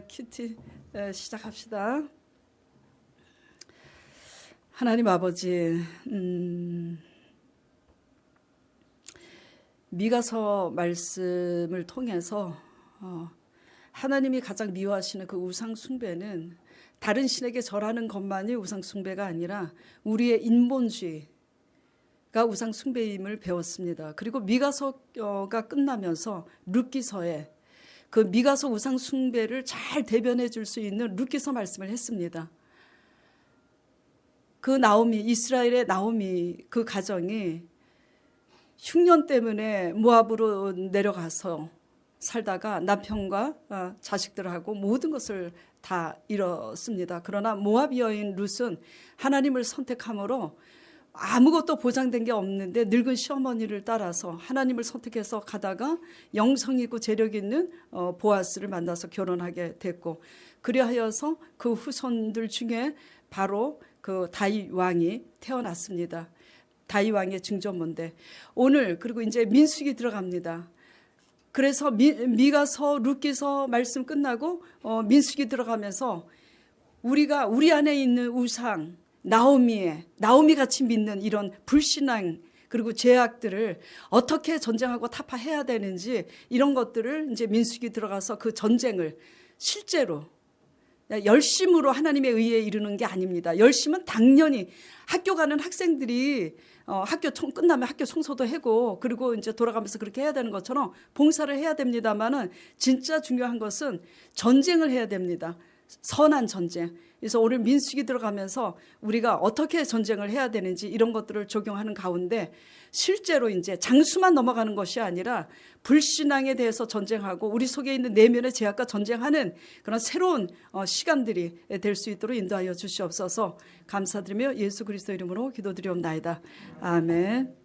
큐티 시작합시다. 하나님 아버지, 미가서 말씀을 통해서 하나님이 가장 미워하시는 그 우상 숭배는 다른 신에게 절하는 것만이 우상 숭배가 아니라 우리의 인본주의가 우상 숭배임을 배웠습니다. 그리고 미가서가 끝나면서 룻기서에 그 미가서 우상 숭배를 잘 대변해 줄 수 있는 룻기서 말씀을 했습니다. 그 나오미, 이스라엘의 나오미 그 가정이 흉년 때문에 모압으로 내려가서 살다가 남편과 자식들하고 모든 것을 다 잃었습니다. 그러나 모압 여인 룻은 하나님을 선택함으로 아무것도 보장된 게 없는데 늙은 시어머니를 따라서 하나님을 선택해서 가다가 영성 있고 재력 있는 보아스를 만나서 결혼하게 됐고, 그리하여서 그 후손들 중에 바로 그 다윗 왕이 태어났습니다. 다윗 왕의 증조모인데 오늘 그리고 이제 민수기 들어갑니다. 그래서 미가서 룻기서 말씀 끝나고 민수기 들어가면서 우리가 우리 안에 있는 우상 나오미 같이 믿는 이런 불신앙 그리고 죄악들을 어떻게 전쟁하고 타파해야 되는지 이런 것들을 이제 민수기 들어가서 그 전쟁을 실제로 열심으로 하나님의 의에 이르는 게 아닙니다. 열심은 당연히 학교 가는 학생들이 학교 끝나면 학교 청소도 하고 그리고 이제 돌아가면서 그렇게 해야 되는 것처럼 봉사를 해야 됩니다만은 진짜 중요한 것은 전쟁을 해야 됩니다. 선한 전쟁. 그래서 오늘 민수기 들어가면서 우리가 어떻게 전쟁을 해야 되는지 이런 것들을 적용하는 가운데 실제로 이제 장수만 넘어가는 것이 아니라 불신앙에 대해서 전쟁하고 우리 속에 있는 내면의 죄악과 전쟁하는 그런 새로운 시간들이 될 수 있도록 인도하여 주시옵소서. 감사드리며 예수 그리스도 이름으로 기도드리옵나이다. 아멘.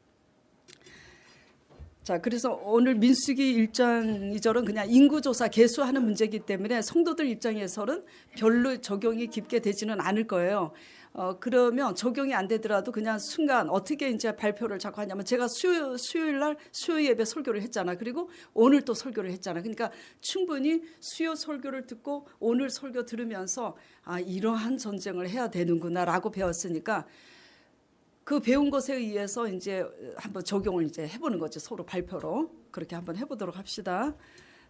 자, 그래서 오늘 민수기 1장 2절은 그냥 인구조사 개수하는 문제이기 때문에 성도들 입장에서는 별로 적용이 깊게 되지는 않을 거예요. 그러면 적용이 안 되더라도 그냥 순간 어떻게 이제 발표를 자꾸 하냐면 제가 수요일 날 수요 예배 설교를 했잖아. 그리고 오늘 또 설교를 했잖아. 그러니까 충분히 수요 설교를 듣고 오늘 설교 들으면서 이러한 전쟁을 해야 되는구나라고 배웠으니까 그 배운 것에 의해서 이제 한번 적용을 이제 해보는 거죠. 서로 발표로 그렇게 한번 해보도록 합시다.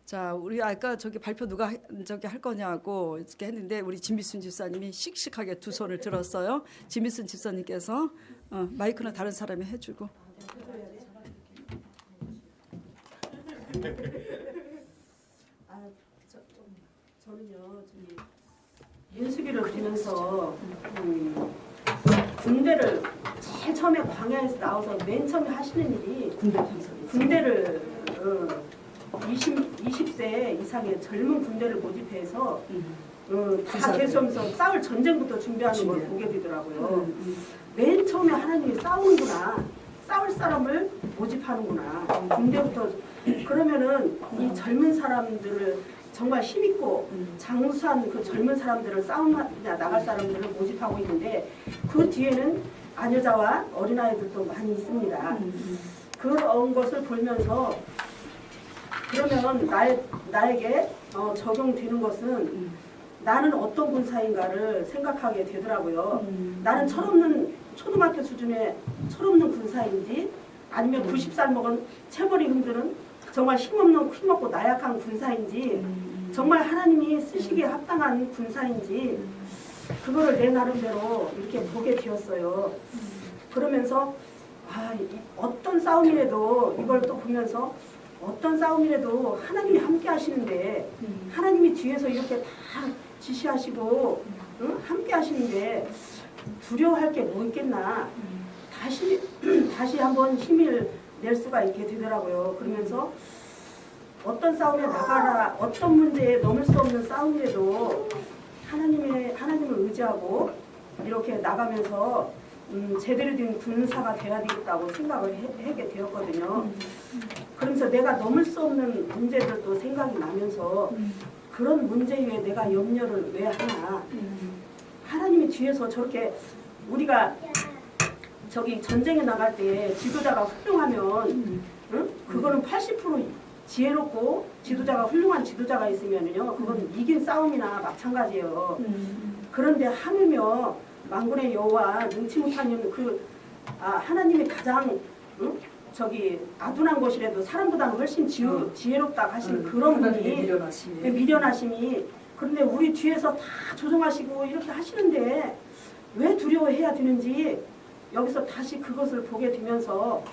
자, 우리 아까 저기 발표 누가 할 거냐고 이렇게 했는데 우리 진미순 집사님이 씩씩하게 두 손을 들었어요. 진미순 집사님께서 마이크는 다른 사람이 해주고. 저는요 민수기를 보면서 군대를 제일 처음에 광야에서 나와서 맨 처음에 하시는 일이 군대를 20세 이상의 젊은 군대를 모집해서 다 개수하면서 싸울 전쟁부터 준비하는 걸 보게 되더라고요. 맨 처음에 하나님이 싸우는구나, 싸울 사람을 모집하는구나, 군대부터. 그러면은 이 젊은 사람들을 정말 힘있고 장수한 그 젊은 사람들을 싸움에 나갈 사람들을 모집하고 있는데 그 뒤에는 아녀자와 어린아이들도 많이 있습니다. 그런 것을 보면서 그러면 나에게 적용되는 것은 나는 어떤 군사인가를 생각하게 되더라고요. 나는 철없는 초등학교 수준의 철없는 군사인지 아니면 90살 먹은 체머리 흔드는 정말 힘없고 나약한 군사인지 정말 하나님이 쓰시기에 합당한 군사인지 그거를 내 나름대로 이렇게 보게 되었어요. 그러면서 어떤 싸움이라도 이걸 또 보면서 어떤 싸움이라도 하나님이 함께 하시는데 하나님이 뒤에서 이렇게 다 지시하시고 함께 하시는데 두려워할 게 뭐 있겠나. 다시 한번 힘을 낼 수가 있게 되더라고요. 그러면서 어떤 싸움에 나가라, 어떤 문제에 넘을 수 없는 싸움에도 하나님을 의지하고 이렇게 나가면서 제대로 된 군사가 돼야 되겠다고 생각을 하게 되었거든요. 그러면서 내가 넘을 수 없는 문제들도 생각이 나면서 그런 문제 위에 내가 염려를 왜 하나. 하나님이 뒤에서 저렇게 우리가 저기 전쟁에 나갈 때 지도자가 훌륭하면 그거는 80% 지혜롭고 지도자가 훌륭한 지도자가 있으면요 그건 이긴 싸움이나 마찬가지예요. 그런데 하물며 만군의 여호와 능치 못하는 하나님이 가장 저기 아둔한 것이라도 사람보다는 훨씬 지혜롭다 하신 그런 분이 미련하심이 그런데 우리 뒤에서 다 조정하시고 이렇게 하시는데 왜 두려워해야 되는지 여기서 다시 그것을 보게 되면서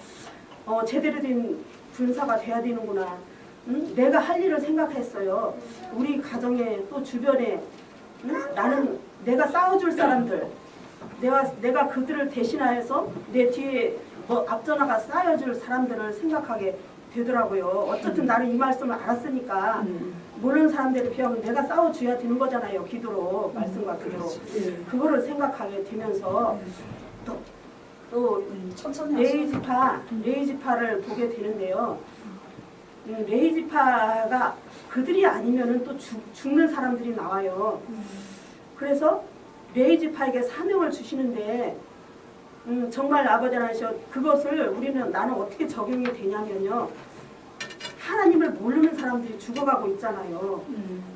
제대로 된 군사가 돼야 되는구나. 내가 할 일을 생각했어요. 우리 가정에 또 주변에 나는 내가 싸워줄 사람들 내가 그들을 대신하여서 내 뒤에 앞전화가 쌓여줄 사람들을 생각하게 되더라고요. 어쨌든 나는 이 말씀을 알았으니까 모르는 사람들에 비하면 내가 싸워줘야 되는 거잖아요. 기도로 말씀과 기도로 그거를 생각하게 되면서 또 레이지파를 보게 되는데요. 레이지파가 그들이 아니면은 또 죽는 사람들이 나와요. 그래서 레이지파에게 사명을 주시는데 정말 아버지 하나님 그것을 나는 어떻게 적용이 되냐면요. 하나님을 모르는 사람들이 죽어가고 있잖아요.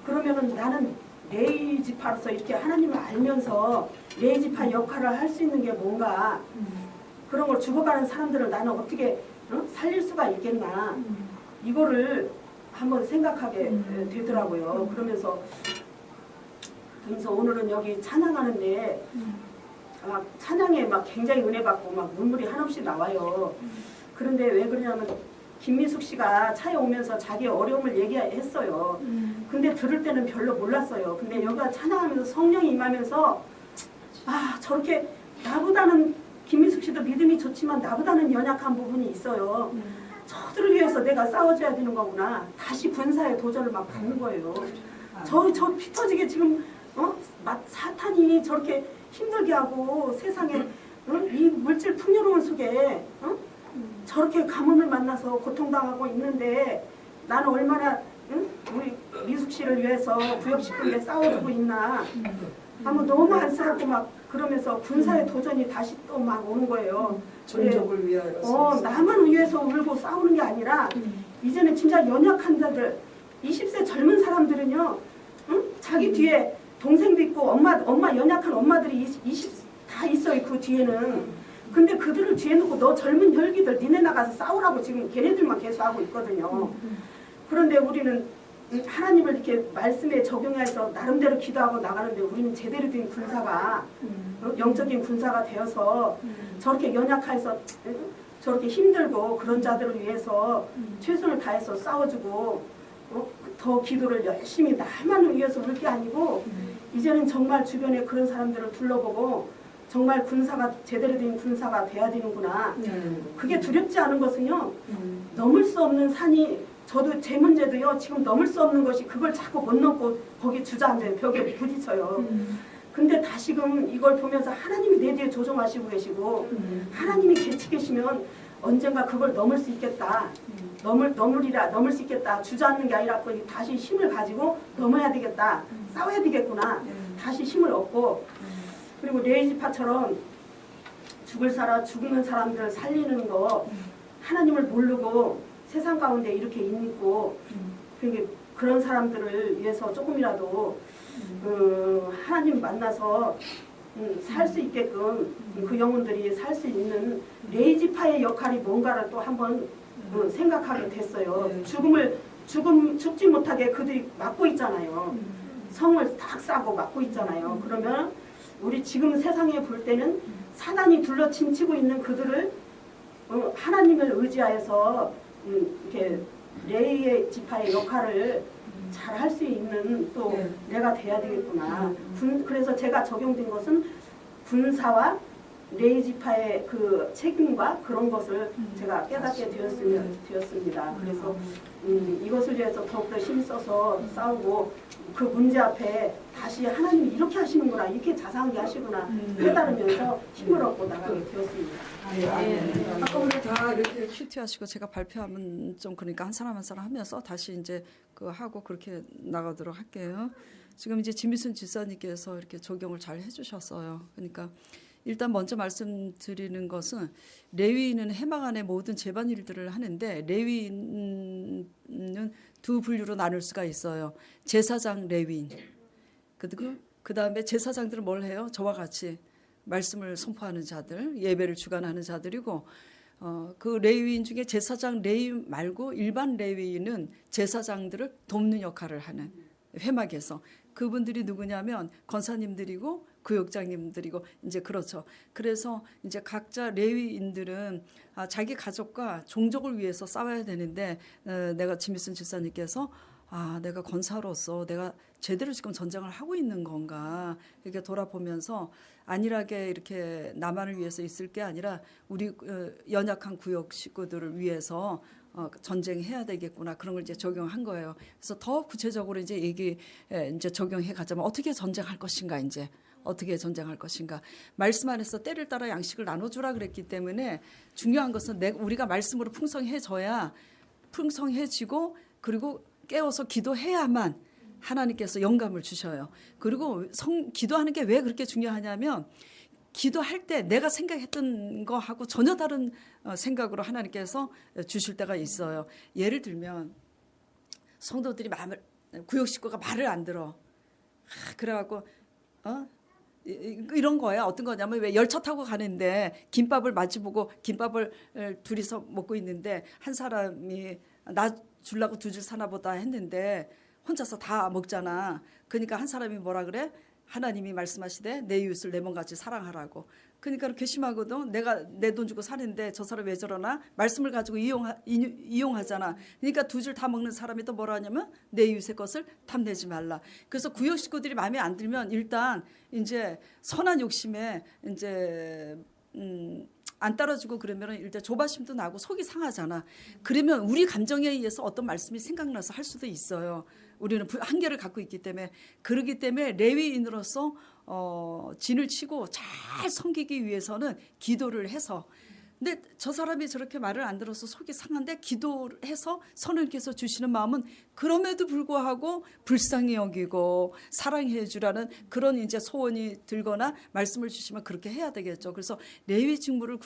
그러면은 나는 레이지파로서 이렇게 하나님을 알면서 레이지파 역할을 할 수 있는 게 뭔가 그런 걸 죽어가는 사람들을 나는 어떻게 살릴 수가 있겠나 이거를 한번 생각하게 되더라고요. 그러면서 오늘은 여기 찬양하는데 찬양에 막 굉장히 은혜 받고 막 눈물이 한없이 나와요. 그런데 왜 그러냐면 김미숙 씨가 차에 오면서 자기 어려움을 얘기했어요. 근데 들을 때는 별로 몰랐어요. 근데 여기가 찬양하면서 성령이 임하면서 저렇게 나보다는 김미숙 씨도 믿음이 좋지만 나보다는 연약한 부분이 있어요. 저들을 위해서 내가 싸워줘야 되는 거구나. 다시 군사의 도전을 막 받는 거예요. 저 피 터지게 지금 사탄이 저렇게 힘들게 하고 세상에 이 물질 풍요로운 속에 저렇게 가뭄을 만나서 고통당하고 있는데 나는 얼마나 우리 미숙 씨를 위해서 구역식군데 싸워주고 있나 하면 너무 안쓰럽고 막 그러면서 군사의 도전이 다시 또 막 오는 거예요. 전적을 위하여 나만 위해서 울고 싸우는 게 아니라 이제는 진짜 연약한 자들 20세 젊은 사람들은요 자기 뒤에 동생도 있고 엄마 연약한 엄마들이 다 있어요. 그 뒤에는. 근데 그들을 뒤에 놓고 너 젊은 혈기들 니네 나가서 싸우라고 지금 걔네들만 계속 하고 있거든요. 그런데 우리는 하나님을 이렇게 말씀에 적용해서 나름대로 기도하고 나가는데 우리는 제대로 된 군사가 영적인 군사가 되어서 저렇게 연약해서 저렇게 힘들고 그런 자들을 위해서 최선을 다해서 싸워주고 더 기도를 열심히 나만을 위해서 울 게 아니고 이제는 정말 주변에 그런 사람들을 둘러보고 정말 군사가 제대로 된 군사가 돼야 되는구나. 그게 두렵지 않은 것은요. 넘을 수 없는 산이 저도 제 문제도요. 지금 넘을 수 없는 것이 그걸 자꾸 못 넘고 거기 주저앉아요. 벽에 부딪혀요. 근데 다시금 이걸 보면서 하나님이 내 뒤에 조종하시고 계시고 하나님이 같이 계시면 언젠가 그걸 넘을 수 있겠다. 넘을 수 있겠다. 주저앉는 게 아니라 다시 힘을 가지고 넘어야 되겠다. 싸워야 되겠구나. 다시 힘을 얻고 그리고 레이지파처럼 죽는 사람들을 살리는 거 하나님을 모르고 세상 가운데 이렇게 있고 그런 사람들을 위해서 조금이라도 하나님 만나서 살 수 있게끔 그 영혼들이 살 수 있는 레이지파의 역할이 뭔가를 또 한번 생각하게 됐어요. 죽지 못하게 그들이 막고 있잖아요. 성을 탁 싸고 막고 있잖아요. 그러면 우리 지금 세상에 볼 때는 사단이 둘러침치고 있는 그들을 하나님을 의지하여서 이렇게 레이의 지파의 역할을 잘 할 수 있는 또 내가 돼야 되겠구나. 그래서 제가 적용된 것은 군사와 레이지파의 그 책임과 그런 것을 제가 깨닫게 되었습니다. 그래서 이것을 위해서 더욱더 힘써서 싸우고 그 문제 앞에 다시 하나님이 이렇게 하시는구나, 이렇게 자상하게 하시구나 깨달으면서 힘을 얻고 나가게 되었습니다. 아까 우리 다 이렇게 큐티하시고 제가 발표하면 좀 그러니까 한 사람 한 사람 하면서 다시 이제 그 하고 그렇게 나가도록 할게요. 지금 이제 지미순 집사님께서 이렇게 적용을 잘 해주셨어요. 그러니까 일단 먼저 말씀드리는 것은 레위인은 해막 안에 모든 제반일들을 하는데 레위인은 두 분류로 나눌 수가 있어요. 제사장 레위인. 그리고 그 다음에 제사장들은 뭘 해요? 저와 같이 말씀을 선포하는 자들, 예배를 주관하는 자들이고 그 레위인 중에 제사장 레위인 말고 일반 레위인은 제사장들을 돕는 역할을 하는 회막에서 그분들이 누구냐면 권사님들이고 구역장님들이고 이제 그렇죠. 그래서 이제 각자 레위인들은 자기 가족과 종족을 위해서 싸워야 되는데 내가 진미순 집사님께서 내가 권사로서 내가 제대로 지금 전쟁을 하고 있는 건가 이렇게 돌아보면서 안일하게 이렇게 나만을 위해서 있을 게 아니라 우리 연약한 구역 식구들을 위해서 전쟁해야 되겠구나 그런 걸 이제 적용한 거예요. 그래서 더 구체적으로 이제 이제 적용해 가자면 어떻게 전쟁할 것인가 이제 어떻게 전쟁할 것인가 말씀 안에서 때를 따라 양식을 나눠주라 그랬기 때문에 중요한 것은 우리가 말씀으로 풍성해져야 풍성해지고 그리고 깨워서 기도해야만 하나님께서 영감을 주셔요. 그리고 기도하는 게 왜 그렇게 중요하냐면 기도할 때 내가 생각했던 거하고 전혀 다른 생각으로 하나님께서 주실 때가 있어요. 예를 들면 성도들이 구역 식구가 말을 안 들어. 그래갖고 이런 거야. 어떤 거냐면 왜 열차 타고 가는데 김밥을 마주보고 김밥을 둘이서 먹고 있는데 한 사람이 나 주려고 두 줄 사나 보다 했는데 혼자서 다 먹잖아. 그러니까 한 사람이 뭐라 그래? 하나님이 말씀하시되 내 이웃을 내 몸같이 사랑하라고. 그러니까 괘씸하거든. 내가 내 돈 주고 사는데 저 사람 왜 저러나? 말씀을 가지고 이용하잖아. 그러니까 두 줄 다 먹는 사람이 또 뭐라 하냐면 내 이웃의 것을 탐내지 말라. 그래서 구역 식구들이 마음에 안 들면 일단 이제 선한 욕심에 이제 안 따라주고 그러면 일단 조바심도 나고 속이 상하잖아. 그러면 우리 감정에 의해서 어떤 말씀이 생각나서 할 수도 있어요. 우리는 한계를 갖고 있기 때문에 그렇기 때문에 레위인으로서 진을 치고 잘 섬기기 위해서는 기도를 해서 근데 저 사람이 저렇게 말을 안 들어서 속이 상한데 기도를 해서 선생님께서 주시는 마음은 그럼에도 불구하고 불쌍히 여기고 사랑해 주라는 그런 이제 소원이 들거나 말씀을 주시면 그렇게 해야 되겠죠. 그래서 레위 직무를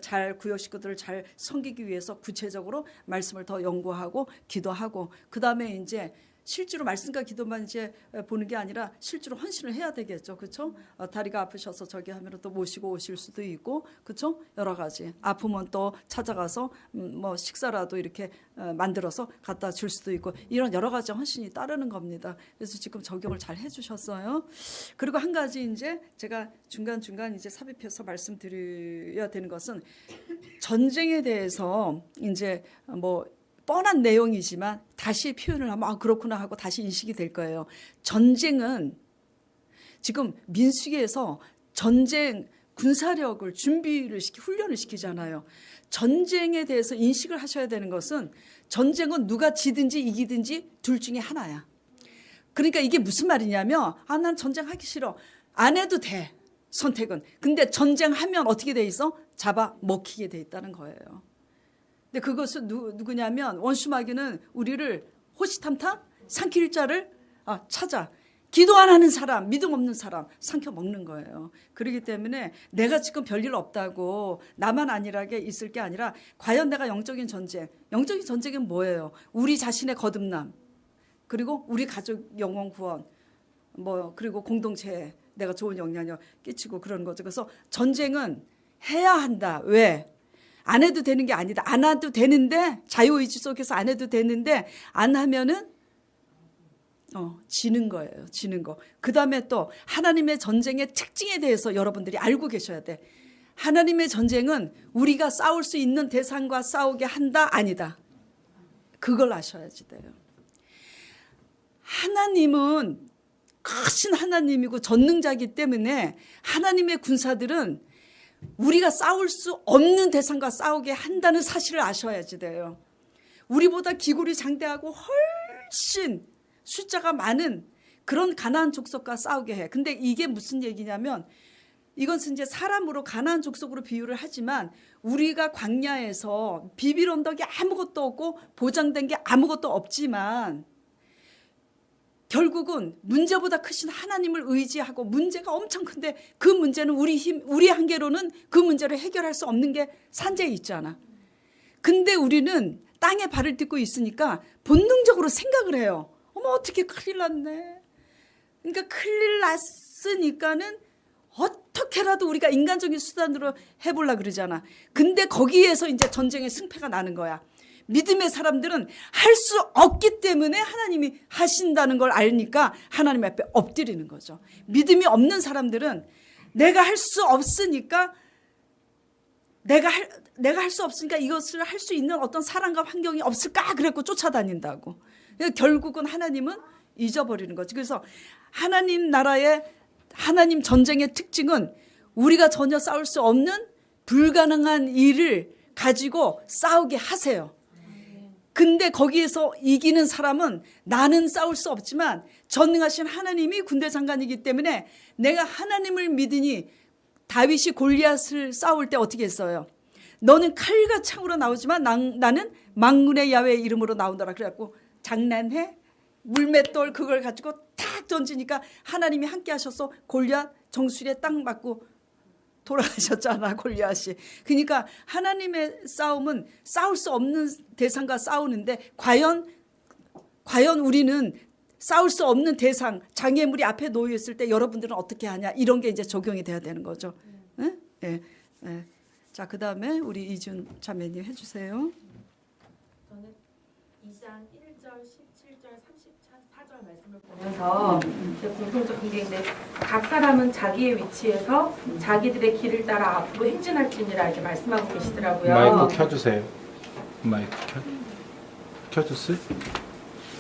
잘 구역 식구들을 잘 섬기기 위해서 구체적으로 말씀을 더 연구하고 기도하고 그다음에 이제 실제로 말씀과 기도만 이제 보는 게 아니라 실제로 헌신을 해야 되겠죠. 그렇죠? 다리가 아프셔서 저기 하면 또 모시고 오실 수도 있고 그렇죠? 여러 가지. 아프면 또 찾아가서 뭐 식사라도 이렇게 만들어서 갖다 줄 수도 있고 이런 여러 가지 헌신이 따르는 겁니다. 그래서 지금 적용을 잘 해 주셨어요. 그리고 한 가지 이제 제가 중간중간 이제 삽입해서 말씀드려야 되는 것은 전쟁에 대해서 이제 뭐 뻔한 내용이지만 다시 표현을 하면 그렇구나 하고 다시 인식이 될 거예요. 전쟁은 지금 민수기에서 전쟁 군사력을 준비를 훈련을 시키잖아요. 전쟁에 대해서 인식을 하셔야 되는 것은 전쟁은 누가 지든지 이기든지 둘 중에 하나야. 그러니까 이게 무슨 말이냐면 난 전쟁하기 싫어. 안 해도 돼. 선택은. 근데 전쟁하면 어떻게 돼 있어? 잡아 먹히게 돼 있다는 거예요. 근데 그것은 누구냐면 원수마귀는 우리를 호시탐탐 삼킬 자를 찾아 기도 안 하는 사람, 믿음 없는 사람 삼켜 먹는 거예요. 그렇기 때문에 내가 지금 별일 없다고 나만 안일하게 있을 게 아니라 과연 내가 영적인 전쟁은 뭐예요? 우리 자신의 거듭남 그리고 우리 가족 영혼 구원 그리고 공동체에 내가 좋은 영향력 끼치고 그런 거죠. 그래서 전쟁은 해야 한다. 왜? 안 해도 되는 게 아니다. 안 해도 되는데 자유의지 속에서 안 해도 되는데 안 하면은 지는 거예요. 지는 거. 그다음에 또 하나님의 전쟁의 특징에 대해서 여러분들이 알고 계셔야 돼. 하나님의 전쟁은 우리가 싸울 수 있는 대상과 싸우게 한다 아니다. 그걸 아셔야지 돼요. 하나님은 크신 하나님이고 전능자이기 때문에 하나님의 군사들은 우리가 싸울 수 없는 대상과 싸우게 한다는 사실을 아셔야지 돼요. 우리보다 기골이 장대하고 훨씬 숫자가 많은 그런 가나안 족속과 싸우게 해. 근데 이게 무슨 얘기냐면 이것은 이제 사람으로 가나안 족속으로 비유를 하지만 우리가 광야에서 비빌 언덕이 아무것도 없고 보장된 게 아무것도 없지만 결국은 문제보다 크신 하나님을 의지하고 문제가 엄청 큰데 그 문제는 우리 한계로는 그 문제를 해결할 수 없는 게 산재에 있잖아. 근데 우리는 땅에 발을 딛고 있으니까 본능적으로 생각을 해요. 어머 어떻게 큰일 났네. 그러니까 큰일 났으니까는 어떻게라도 우리가 인간적인 수단으로 해보려고 그러잖아. 근데 거기에서 이제 전쟁의 승패가 나는 거야. 믿음의 사람들은 할 수 없기 때문에 하나님이 하신다는 걸 아니까 하나님 앞에 엎드리는 거죠. 믿음이 없는 사람들은 내가 할 수 없으니까 내가 할 수 없으니까 이것을 할 수 있는 어떤 사람과 환경이 없을까 그랬고 쫓아다닌다고. 결국은 하나님은 잊어버리는 거지. 그래서 하나님 나라의 하나님 전쟁의 특징은 우리가 전혀 싸울 수 없는 불가능한 일을 가지고 싸우게 하세요. 근데 거기에서 이기는 사람은 나는 싸울 수 없지만 전능하신 하나님이 군대 장관이기 때문에 내가 하나님을 믿으니 다윗이 골리앗을 싸울 때 어떻게 했어요? 너는 칼과 창으로 나오지만 나는 만군의 야훼의 이름으로 나온다라. 그래갖고 장난해? 물맷돌 그걸 가지고 탁 던지니까 하나님이 함께 하셔서 골리앗 정수리에 딱 맞고 돌아가셨잖아 골리앗이. 그러니까 하나님의 싸움은 싸울 수 없는 대상과 싸우는데 과연 우리는 싸울 수 없는 대상 장애물이 앞에 놓여 있을 때 여러분들은 어떻게 하냐 이런 게 이제 적용이 돼야 되는 거죠. 네? 네. 네. 자 그다음에 우리 이준 자매님 해주세요. 저는 2장 1절, 17절, 34절 말씀을 보면서 공통적인 게 있는데 각 사람은 자기의 위치에서 자기들의 길을 따라 앞으로 행진할지니라 이렇게 말씀하고 계시더라고요. 마이크 켜주세요. 마이크 켜줬어요?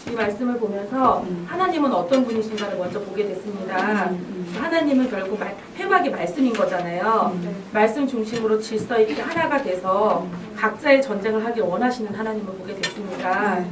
이 말씀을 보면서 하나님은 어떤 분이신가를 먼저 보게 됐습니다. 하나님은 결국 회막의 말씀인 거잖아요. 말씀 중심으로 질서 있게 하나가 돼서 각자의 전쟁을 하길 원하시는 하나님을 보게 됐습니다.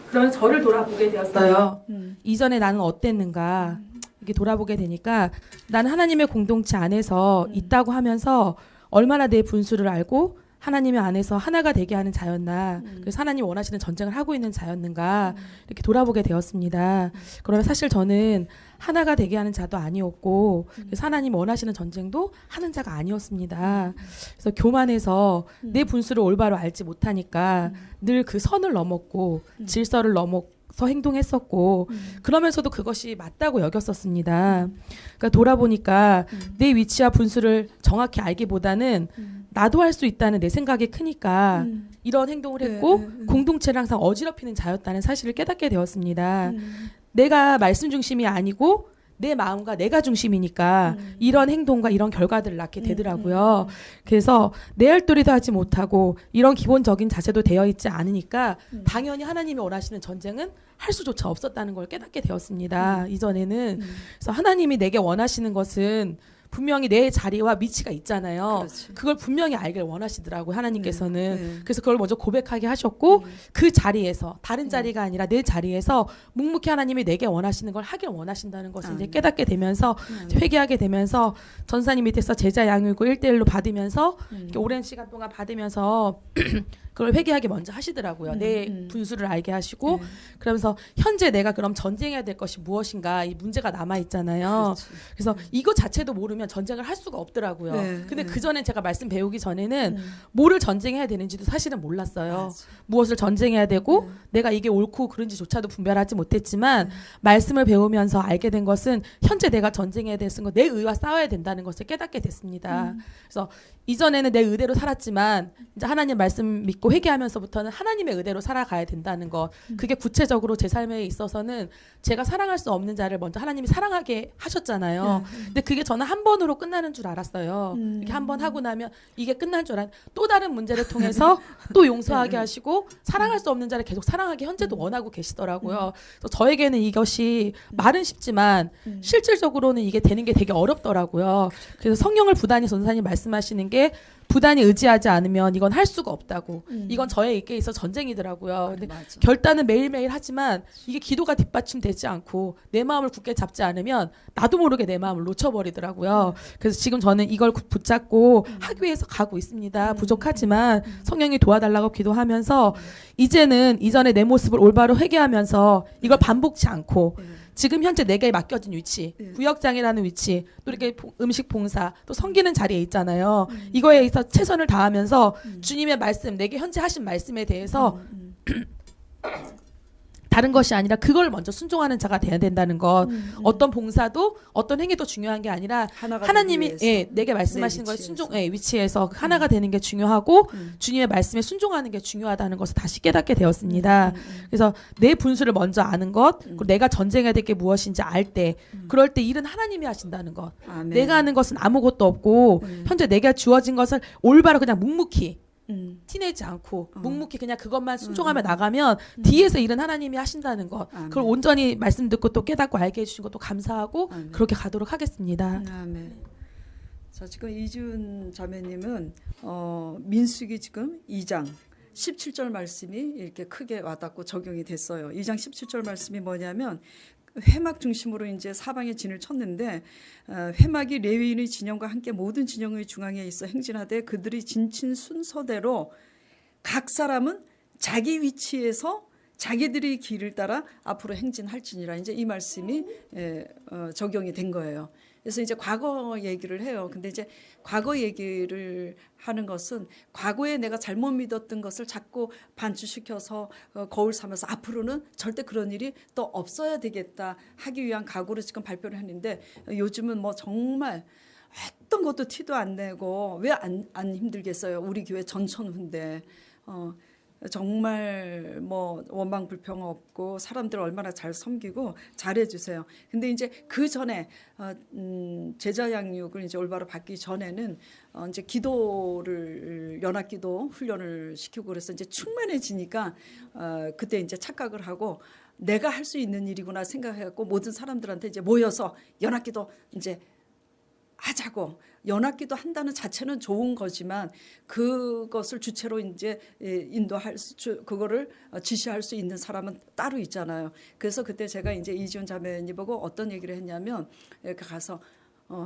그러면 저를 돌아보게 되었어요. 이전에 나는 어땠는가 이렇게 돌아보게 되니까 나는 하나님의 공동체 안에서 있다고 하면서 얼마나 내 분수를 알고 하나님의 안에서 하나가 되게 하는 자였나, 그래서 하나님 원하시는 전쟁을 하고 있는 자였는가 이렇게 돌아보게 되었습니다. 그러나 사실 저는 하나가 되게 하는 자도 아니었고 그래서 하나님 원하시는 전쟁도 하는 자가 아니었습니다. 그래서 교만해서 내 분수를 올바로 알지 못하니까 늘 그 선을 넘었고 질서를 넘어서 행동했었고 그러면서도 그것이 맞다고 여겼었습니다. 그러니까 돌아보니까 내 위치와 분수를 정확히 알기보다는 나도 할 수 있다는 내 생각이 크니까 이런 행동을 했고 공동체를 항상 어지럽히는 자였다는 사실을 깨닫게 되었습니다. 내가 말씀 중심이 아니고 내 마음과 내가 중심이니까 이런 행동과 이런 결과들을 낳게 되더라고요. 그래서 내 할 도리도 하지 못하고 이런 기본적인 자세도 되어 있지 않으니까 당연히 하나님이 원하시는 전쟁은 할 수조차 없었다는 걸 깨닫게 되었습니다. 이전에는. 그래서 하나님이 내게 원하시는 것은 분명히 내 자리와 위치가 있잖아요. 그렇지. 그걸 분명히 알길 원하시더라고요. 하나님께서는. 네. 그래서 그걸 먼저 고백하게 하셨고 그 자리에서 다른 자리가 아니라 내 자리에서 묵묵히 하나님이 내게 원하시는 걸 하길 원하신다는 것을 이제 깨닫게 되면서 회개하게 되면서 전사님 밑에서 제자 양육을 1대1로 받으면서 이렇게 오랜 시간 동안 받으면서 그걸 회개하게 먼저 하시더라고요. 내 분수를 알게 하시고 그러면서 현재 내가 그럼 전쟁해야 될 것이 무엇인가 이 문제가 남아 있잖아요. 그래서 이거 자체도 모르면 전쟁을 할 수가 없더라고요. 네, 근데 네. 그 전에 제가 말씀 배우기 전에는 뭐를 전쟁해야 되는지도 사실은 몰랐어요. 맞아. 무엇을 전쟁해야 되고 내가 이게 옳고 그른지조차도 분별하지 못했지만 말씀을 배우면서 알게 된 것은 현재 내가 전쟁해야 될 것은 내 의와 싸워야 된다는 것을 깨닫게 됐습니다. 그래서 이전에는 내 의대로 살았지만 이제 하나님 말씀 믿고 회개하면서부터는 하나님의 의대로 살아가야 된다는 것. 그게 구체적으로 제 삶에 있어서는 제가 사랑할 수 없는 자를 먼저 하나님이 사랑하게 하셨잖아요. 근데 그게 저는 한 번으로 끝나는 줄 알았어요. 이렇게 한 번 하고 나면 이게 끝날 줄 알았는데 또 다른 문제를 통해서 또 용서하게 하시고 사랑할 수 없는 자를 계속 사랑하게 현재도 원하고 계시더라고요. 그래서 저에게는 이것이 말은 쉽지만 실질적으로는 이게 되는 게 되게 어렵더라고요. 그래서 성령을 부단히 전사님 말씀하시는 게 부단히 의지하지 않으면 이건 할 수가 없다고. 이건 저에게 있어 전쟁이더라고요. 근데 맞아. 결단은 매일매일 하지만 이게 기도가 뒷받침되지 않고 내 마음을 굳게 잡지 않으면 나도 모르게 내 마음을 놓쳐버리더라고요. 그래서 지금 저는 이걸 붙잡고 하기 위해서 가고 있습니다. 부족하지만 성령이 도와달라고 기도하면서 이제는 이전에 내 모습을 올바로 회개하면서 이걸 반복치 않고 지금 현재 내게 맡겨진 위치, 예. 부역장이라는 위치, 또 이렇게 음식 봉사, 또 섬기는 자리에 있잖아요. 이거에 있어 최선을 다하면서 주님의 말씀, 내게 현재 하신 말씀에 대해서 다른 것이 아니라 그걸 먼저 순종하는 자가 돼야 된다는 것. 어떤 봉사도 어떤 행위도 중요한 게 아니라 하나가 하나님이 되기 위해서. 내게 말씀하신 내 걸 위치에서. 순종 위치에서 하나가 되는 게 중요하고 주님의 말씀에 순종하는 게 중요하다는 것을 다시 깨닫게 되었습니다. 그래서 내 분수를 먼저 아는 것, 그리고 내가 전쟁해야 될 게 무엇인지 알 때, 그럴 때 일은 하나님이 하신다는 것. 아멘. 내가 하는 것은 아무것도 없고 현재 내가 주어진 것을 올바로 그냥 묵묵히 티내지 않고 묵묵히 그냥 그것만 순종하며 나가면 뒤에서 일은 하나님이 하신다는 것. 아멘. 그걸 온전히 말씀 듣고 또 깨닫고 알게 해주신 것도 감사하고 아멘. 그렇게 가도록 하겠습니다. 아멘. 자, 지금 이준 자매님은 민수기 지금 2장 17절 말씀이 이렇게 크게 와닿고 적용이 됐어요. 2장 17절 말씀이 뭐냐면 회막 중심으로 이제 사방에 진을 쳤는데 회막이 레위인의 진영과 함께 모든 진영의 중앙에 있어 행진하되 그들이 진친 순서대로 각 사람은 자기 위치에서 자기들의 길을 따라 앞으로 행진할지니라. 이제 이 말씀이 적용이 된 거예요. 그래서 이제 과거 얘기를 해요. 근데 이제 과거 얘기를 하는 것은 과거에 내가 잘못 믿었던 것을 자꾸 반추시켜서 거울 삼아서 앞으로는 절대 그런 일이 또 없어야 되겠다 하기 위한 각오를 지금 발표를 했는데 요즘은 뭐 정말 어떤 것도 티도 안 내고 왜 안 힘들겠어요. 우리 교회 전천후인데 정말 뭐 원망 불평 없고 사람들 얼마나 잘 섬기고 잘해 주세요. 근데 이제 그 전에 제자 양육을 이제 올바로 받기 전에는 이제 기도를 연합기도 훈련을 시키고 그래서 이제 충만해지니까 그때 이제 착각을 하고 내가 할 수 있는 일이구나 생각해갖고 모든 사람들한테 이제 모여서 연합기도 이제 하자고. 연합기도 한다는 자체는 좋은 거지만 그것을 주체로 이제 인도할 그거를 지시할 수 있는 사람은 따로 있잖아요. 그래서 그때 제가 이제 이지훈 자매님 보고 어떤 얘기를 했냐면 이렇게 가서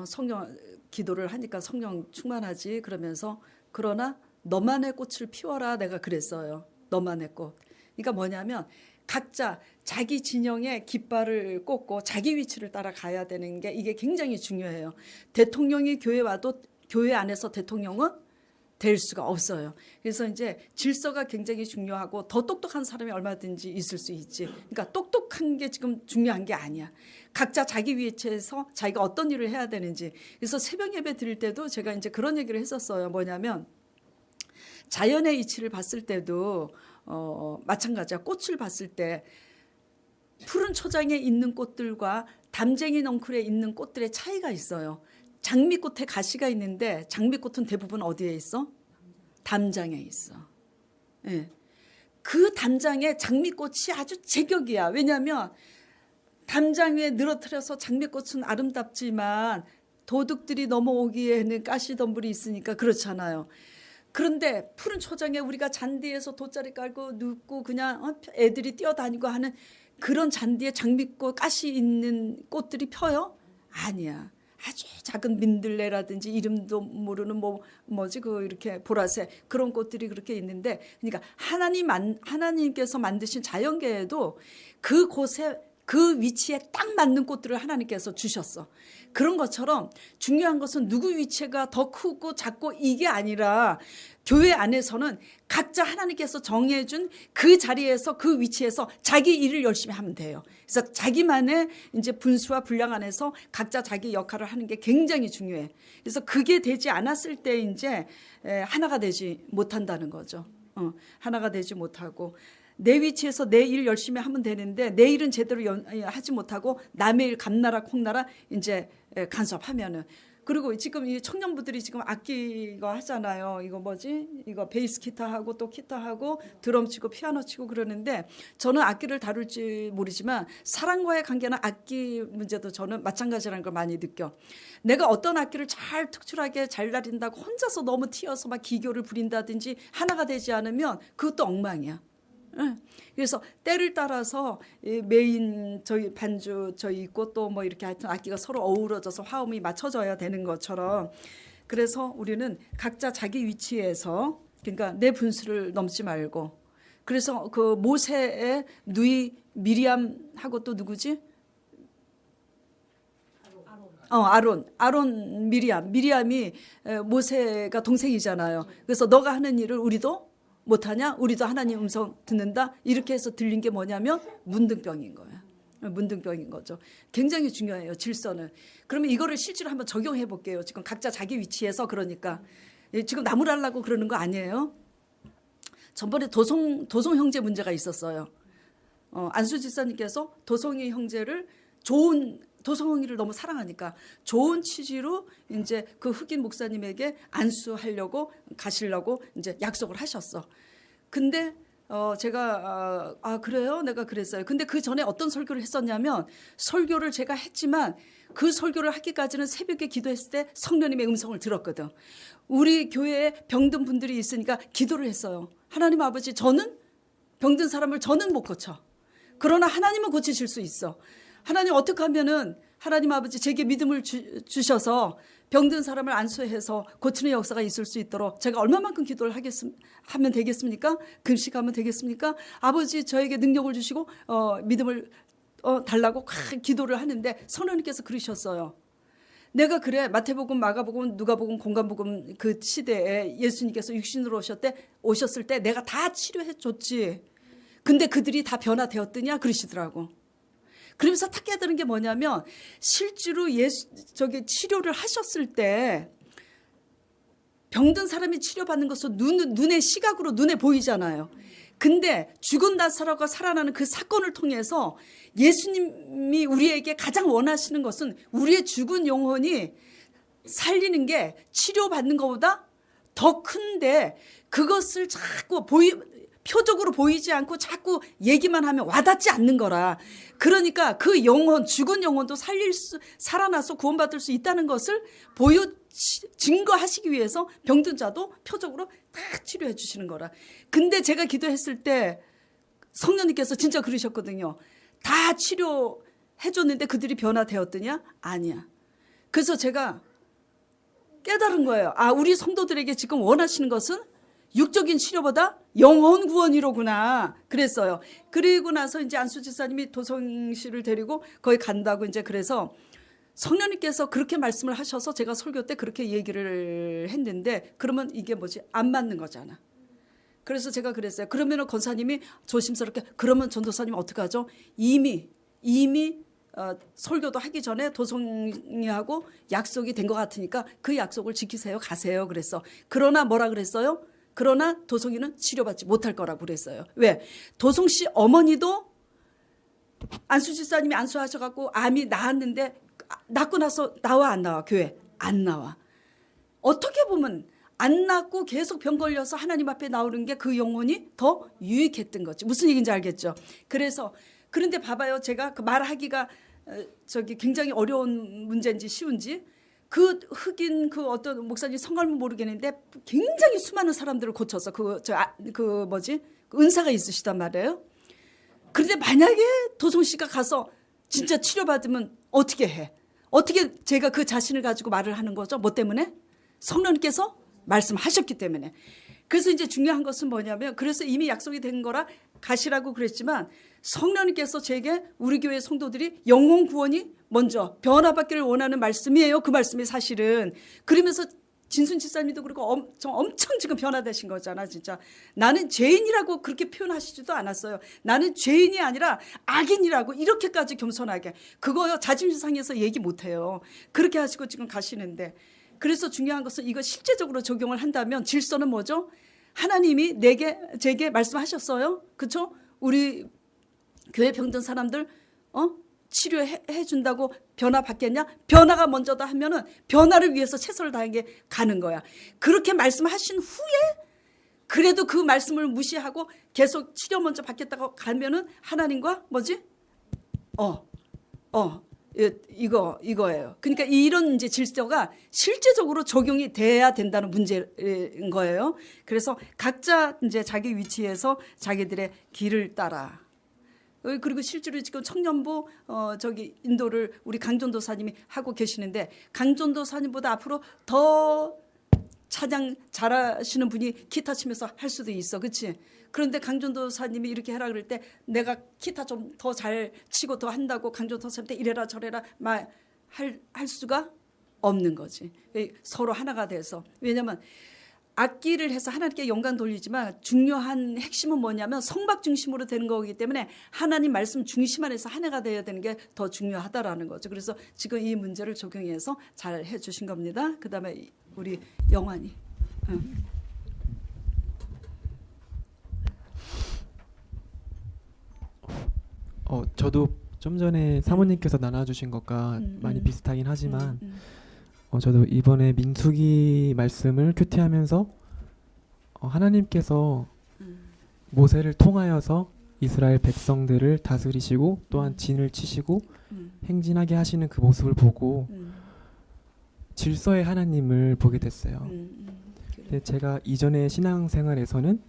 성령 기도를 하니까 성령 충만하지 그러면서 그러나 너만의 꽃을 피워라 내가 그랬어요. 너만의 꽃. 그러니까 뭐냐면 각자 자기 진영에 깃발을 꽂고 자기 위치를 따라가야 되는 게 이게 굉장히 중요해요. 대통령이 교회 와도 교회 안에서 대통령은 될 수가 없어요. 그래서 이제 질서가 굉장히 중요하고 더 똑똑한 사람이 얼마든지 있을 수 있지. 그러니까 똑똑한 게 지금 중요한 게 아니야. 각자 자기 위치에서 자기가 어떤 일을 해야 되는지. 그래서 새벽 예배 드릴 때도 제가 이제 그런 얘기를 했었어요. 뭐냐면 자연의 이치를 봤을 때도 마찬가지야. 꽃을 봤을 때 푸른 초장에 있는 꽃들과 담쟁이 넝쿨에 있는 꽃들의 차이가 있어요. 장미꽃에 가시가 있는데 장미꽃은 대부분 어디에 있어? 담장에 있어. 예. 그 담장에 장미꽃이 아주 제격이야. 왜냐하면 담장 위에 늘어뜨려서 장미꽃은 아름답지만 도둑들이 넘어오기에는 가시덤불이 있으니까 그렇잖아요. 그런데 푸른 초장에 우리가 잔디에서 돗자리 깔고 눕고 그냥 애들이 뛰어다니고 하는 그런 잔디에 장미꽃 가시 있는 꽃들이 펴요? 아니야. 아주 작은 민들레라든지 이름도 모르는 뭐지 그 이렇게 보라색 그런 꽃들이 그렇게 있는데 그러니까 하나님께서 만드신 자연계에도 그 곳에 그 위치에 딱 맞는 꽃들을 하나님께서 주셨어. 그런 것처럼 중요한 것은 누구 위치가 더 크고 작고 이게 아니라 교회 안에서는 각자 하나님께서 정해준 그 자리에서 그 위치에서 자기 일을 열심히 하면 돼요. 그래서 자기만의 이제 분수와 분량 안에서 각자 자기 역할을 하는 게 굉장히 중요해. 그래서 그게 되지 않았을 때 이제 하나가 되지 못한다는 거죠. 하나가 되지 못하고 내 위치에서 내 일 열심히 하면 되는데 내 일은 제대로 하지 못하고 남의 일 감나라 콩나라 이제 간섭하면은 그리고 지금 이 청년부들이 지금 악기 이거 하잖아요. 이거 뭐지? 이거 베이스 기타 하고 또 기타 하고 드럼 치고 피아노 치고 그러는데 저는 악기를 다룰지 모르지만 사람과의 관계나 악기 문제도 저는 마찬가지라는 걸 많이 느껴. 내가 어떤 악기를 잘 특출하게 잘 다룬다고 혼자서 너무 튀어서 막 기교를 부린다든지 하나가 되지 않으면 그것도 엉망이야. 그래서 때를 따라서 메인 저희 반주 저희 있고 또 뭐 이렇게 하여튼 악기가 서로 어우러져서 화음이 맞춰져야 되는 것처럼 그래서 우리는 각자 자기 위치에서 그러니까 내 분수를 넘지 말고 그래서 그 모세의 누이 미리암하고 또 누구지? 아론 미리암이 모세가 동생이잖아요. 그래서 너가 하는 일을 우리도 못하냐? 우리도 하나님 음성 듣는다. 이렇게 해서 들린 게 뭐냐면 문둥병인 거야. 문둥병인 거죠. 굉장히 중요해요. 질서는. 그러면 이거를 실제로 한번 적용해 볼게요. 지금 각자 자기 위치에서 그러니까 지금 나무랄라고 그러는 거 아니에요. 전번에 도송 형제 문제가 있었어요. 안수 집사님께서 도송이 형제를 도성이를 너무 사랑하니까 좋은 취지로 이제 그 흑인 목사님에게 안수하려고 가시려고 이제 약속을 하셨어. 근데 제가 그래요? 내가 그랬어요. 근데 그 전에 어떤 설교를 했었냐면 설교를 제가 했지만 그 설교를 하기까지는 새벽에 기도했을 때 성령님의 음성을 들었거든. 우리 교회에 병든 분들이 있으니까 기도를 했어요. 하나님 아버지, 저는 병든 사람을 저는 못 고쳐. 그러나 하나님은 고치실 수 있어. 하나님 어떻게 하면은 하나님 아버지 제게 믿음을 주셔서 병든 사람을 안수해서 고치는 역사가 있을 수 있도록 제가 얼마만큼 기도를 하면 되겠습니까? 금식하면 되겠습니까? 아버지 저에게 능력을 주시고 믿음을 달라고 기도를 하는데 성령님께서 그러셨어요. 내가 그래 마태복음, 마가복음, 누가복음, 공간복음 그 시대에 예수님께서 육신으로 오셨을 때 내가 다 치료해 줬지. 근데 그들이 다 변화되었더냐 그러시더라고. 그러면서 탁 깨달은 게 뭐냐면 실제로 치료를 하셨을 때 병든 사람이 치료받는 것은 눈의 시각으로 눈에 보이잖아요. 근데 죽은 나사로가 살아나는 그 사건을 통해서 예수님이 우리에게 가장 원하시는 것은 우리의 죽은 영혼이 살리는 게 치료받는 것보다 더 큰데 그것을 자꾸 표적으로 보이지 않고 자꾸 얘기만 하면 와닿지 않는 거라. 그러니까 그 죽은 영혼도 살아나서 구원받을 수 있다는 것을 증거하시기 위해서 병든 자도 표적으로 다 치료해 주시는 거라. 근데 제가 기도했을 때 성령님께서 진짜 그러셨거든요. 다 치료해 줬는데 그들이 변화되었더냐? 아니야. 그래서 제가 깨달은 거예요. 우리 성도들에게 지금 원하시는 것은 육적인 치료보다 영혼 구원이로구나 그랬어요. 그리고 나서 이제 안수 집사님이 도성 씨를 데리고 거기 간다고 이제 그래서 성령님께서 그렇게 말씀을 하셔서 제가 설교 때 그렇게 얘기를 했는데 그러면 이게 뭐지? 안 맞는 거잖아. 그래서 제가 그랬어요. 그러면은 권사님이 조심스럽게 그러면 전도사님 어떡하죠? 이미 설교도 하기 전에 도성이하고 약속이 된 것 같으니까 그 약속을 지키세요. 가세요. 그랬어. 그러나 뭐라 그랬어요? 그러나 도송이는 치료받지 못할 거라고 그랬어요. 왜? 도송 씨 어머니도 안수 집사님이 안수하셔갖고 암이 나았는데 낫고 나서 나와 안 나와? 교회 안 나와. 어떻게 보면 안 낫고 계속 병 걸려서 하나님 앞에 나오는 게 그 영혼이 더 유익했던 거지. 무슨 얘기인지 알겠죠? 그런데 봐봐요. 제가 그 말하기가 굉장히 어려운 문제인지 쉬운지 그 흑인 그 어떤 목사님 성함은 모르겠는데 굉장히 수많은 사람들을 고쳐서 그 은사가 있으시단 말이에요. 그런데 만약에 도송 씨가 가서 진짜 치료받으면 어떻게 해? 어떻게 제가 그 자신을 가지고 말을 하는 거죠? 뭐 때문에? 성령님께서 말씀하셨기 때문에. 그래서 이제 중요한 것은 뭐냐면 그래서 이미 약속이 된 거라 가시라고 그랬지만 성령님께서 제게 우리 교회 성도들이 영혼 구원이 먼저 변화받기를 원하는 말씀이에요. 그 말씀이 사실은. 그러면서 진순 집사님도 그렇고 엄청 지금 변화되신 거잖아. 진짜 나는 죄인이라고 그렇게 표현하시지도 않았어요. 나는 죄인이 아니라 악인이라고 이렇게까지 겸손하게. 그거요 자존심 상해서 얘기 못해요. 그렇게 하시고 지금 가시는데 그래서 중요한 것은 이거 실제적으로 적용을 한다면 질서는 뭐죠? 하나님이 제게 말씀하셨어요. 그렇죠? 우리 교회 병든 사람들 치료해 준다고 변화 받겠냐? 변화가 먼저다 하면은 변화를 위해서 최선을 다하게 가는 거야. 그렇게 말씀하신 후에 그래도 그 말씀을 무시하고 계속 치료 먼저 받겠다고 가면은 하나님과 뭐지? 이거예요. 그러니까 이런 이제 질서가 실제적으로 적용이 돼야 된다는 문제인 거예요. 그래서 각자 이제 자기 위치에서 자기들의 길을 따라. 그리고 실제로 지금 청년부 인도를 우리 강전도사님이 하고 계시는데 강전도사님보다 앞으로 더 찬양 잘하시는 분이 기타 치면서 할 수도 있어, 그렇지? 그런데 강전도사님이 이렇게 해라 그럴 때 내가 기타 좀 더 잘 치고 더 한다고 강전도사님한테 이래라 저래라 막 할 수가 없는 거지. 서로 하나가 돼서. 왜냐하면 악기를 해서 하나님께 영광 돌리지만 중요한 핵심은 뭐냐면 성박 중심으로 되는 거기 때문에 하나님 말씀 중심 안에서 하나가 되어야 되는 게 더 중요하다라는 거죠. 그래서 지금 이 문제를 적용해서 잘 해주신 겁니다. 그다음에 우리 영환이. 저도 좀 전에 사모님께서 나눠주신 것과 많이 비슷하긴 하지만 저도 이번에 민수기 말씀을 큐티하면서 하나님께서 모세를 통하여서 이스라엘 백성들을 다스리시고 또한 진을 치시고 행진하게 하시는 그 모습을 보고 질서의 하나님을 보게 됐어요. 근데 제가 이전의 신앙생활에서는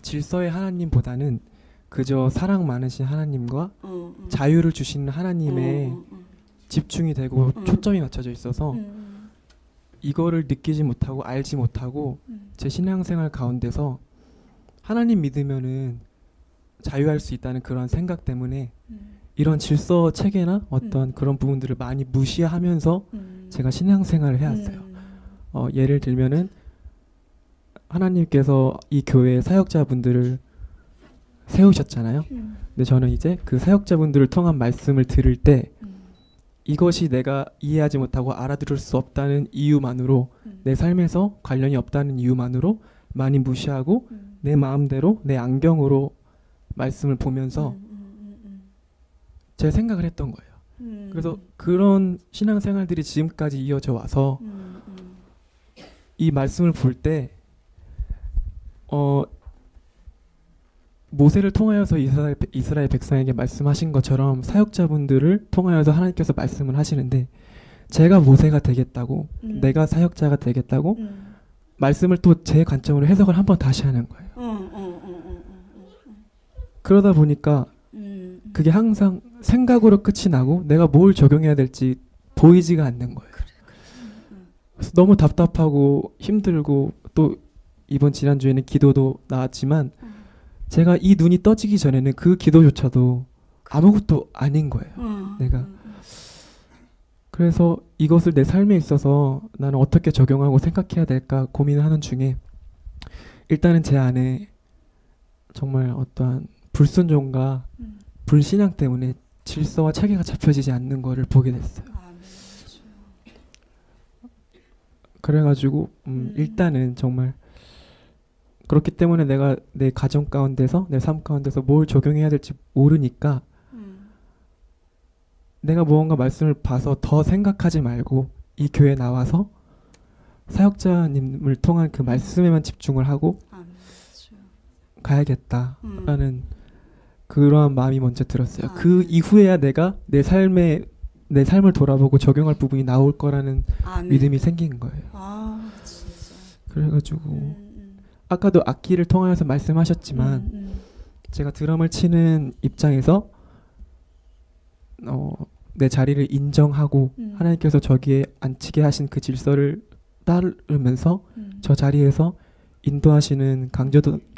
질서의 하나님보다는 그저 사랑 많으신 하나님과 자유를 주시는 하나님에 집중이 되고 초점이 맞춰져 있어서 이거를 느끼지 못하고 알지 못하고 제 신앙생활 가운데서 하나님 믿으면은 자유할 수 있다는 그런 생각 때문에 이런 질서 체계나 어떤 그런 부분들을 많이 무시하면서 제가 신앙생활을 해왔어요. 예를 들면은 하나님께서 이 교회의 사역자분들을 세우셨잖아요. 근데 저는 이제 그 사역자분들을 통한 말씀을 들을 때 이것이 내가 이해하지 못하고 알아들을 수 없다는 이유만으로 내 삶에서 관련이 없다는 이유만으로 많이 무시하고 내 마음대로 내 안경으로 말씀을 보면서 제 생각을 했던 거예요. 그래서 그런 신앙생활들이 지금까지 이어져 와서 이 말씀을 볼 때 모세를 통하여서 이스라엘 백성에게 말씀하신 것처럼 사역자분들을 통하여서 하나님께서 말씀을 하시는데 제가 모세가 되겠다고 내가 사역자가 되겠다고 말씀을 또 제 관점으로 해석을 한번 다시 하는 거예요. 그러다 보니까 그게 항상 생각으로 끝이 나고 내가 뭘 적용해야 될지 보이지가 않는 거예요. 그래서 너무 답답하고 힘들고 또 이번 지난주에는 기도도 나왔지만 제가 이 눈이 떠지기 전에는 그 기도조차도 아무것도 아닌 거예요. 내가. 그래서 이것을 내 삶에 있어서 나는 어떻게 적용하고 생각해야 될까 고민하는 중에 일단은 제 안에 정말 어떠한 불순종과 불신앙 때문에 질서와 체계가 잡혀지지 않는 거를 보게 됐어요. 그래가지고 일단은 정말 그렇기 때문에 내가 내 가정 가운데서 내 삶 가운데서 뭘 적용해야 될지 모르니까 내가 무언가 말씀을 봐서 더 생각하지 말고 이 교회에 나와서 사역자님을 통한 그 말씀에만 집중을 하고 가야겠다라는 그러한 마음이 먼저 들었어요. 그 이후에야 내가 내 삶을 돌아보고 적용할 부분이 나올 거라는 믿음이 생긴 거예요. 진짜. 그래가지고 아까도 악기를 통하여서 말씀하셨지만 제가 드럼을 치는 입장에서 내 자리를 인정하고 하나님께서 저기에 앉히게 하신 그 질서를 따르면서 저 자리에서 인도하시는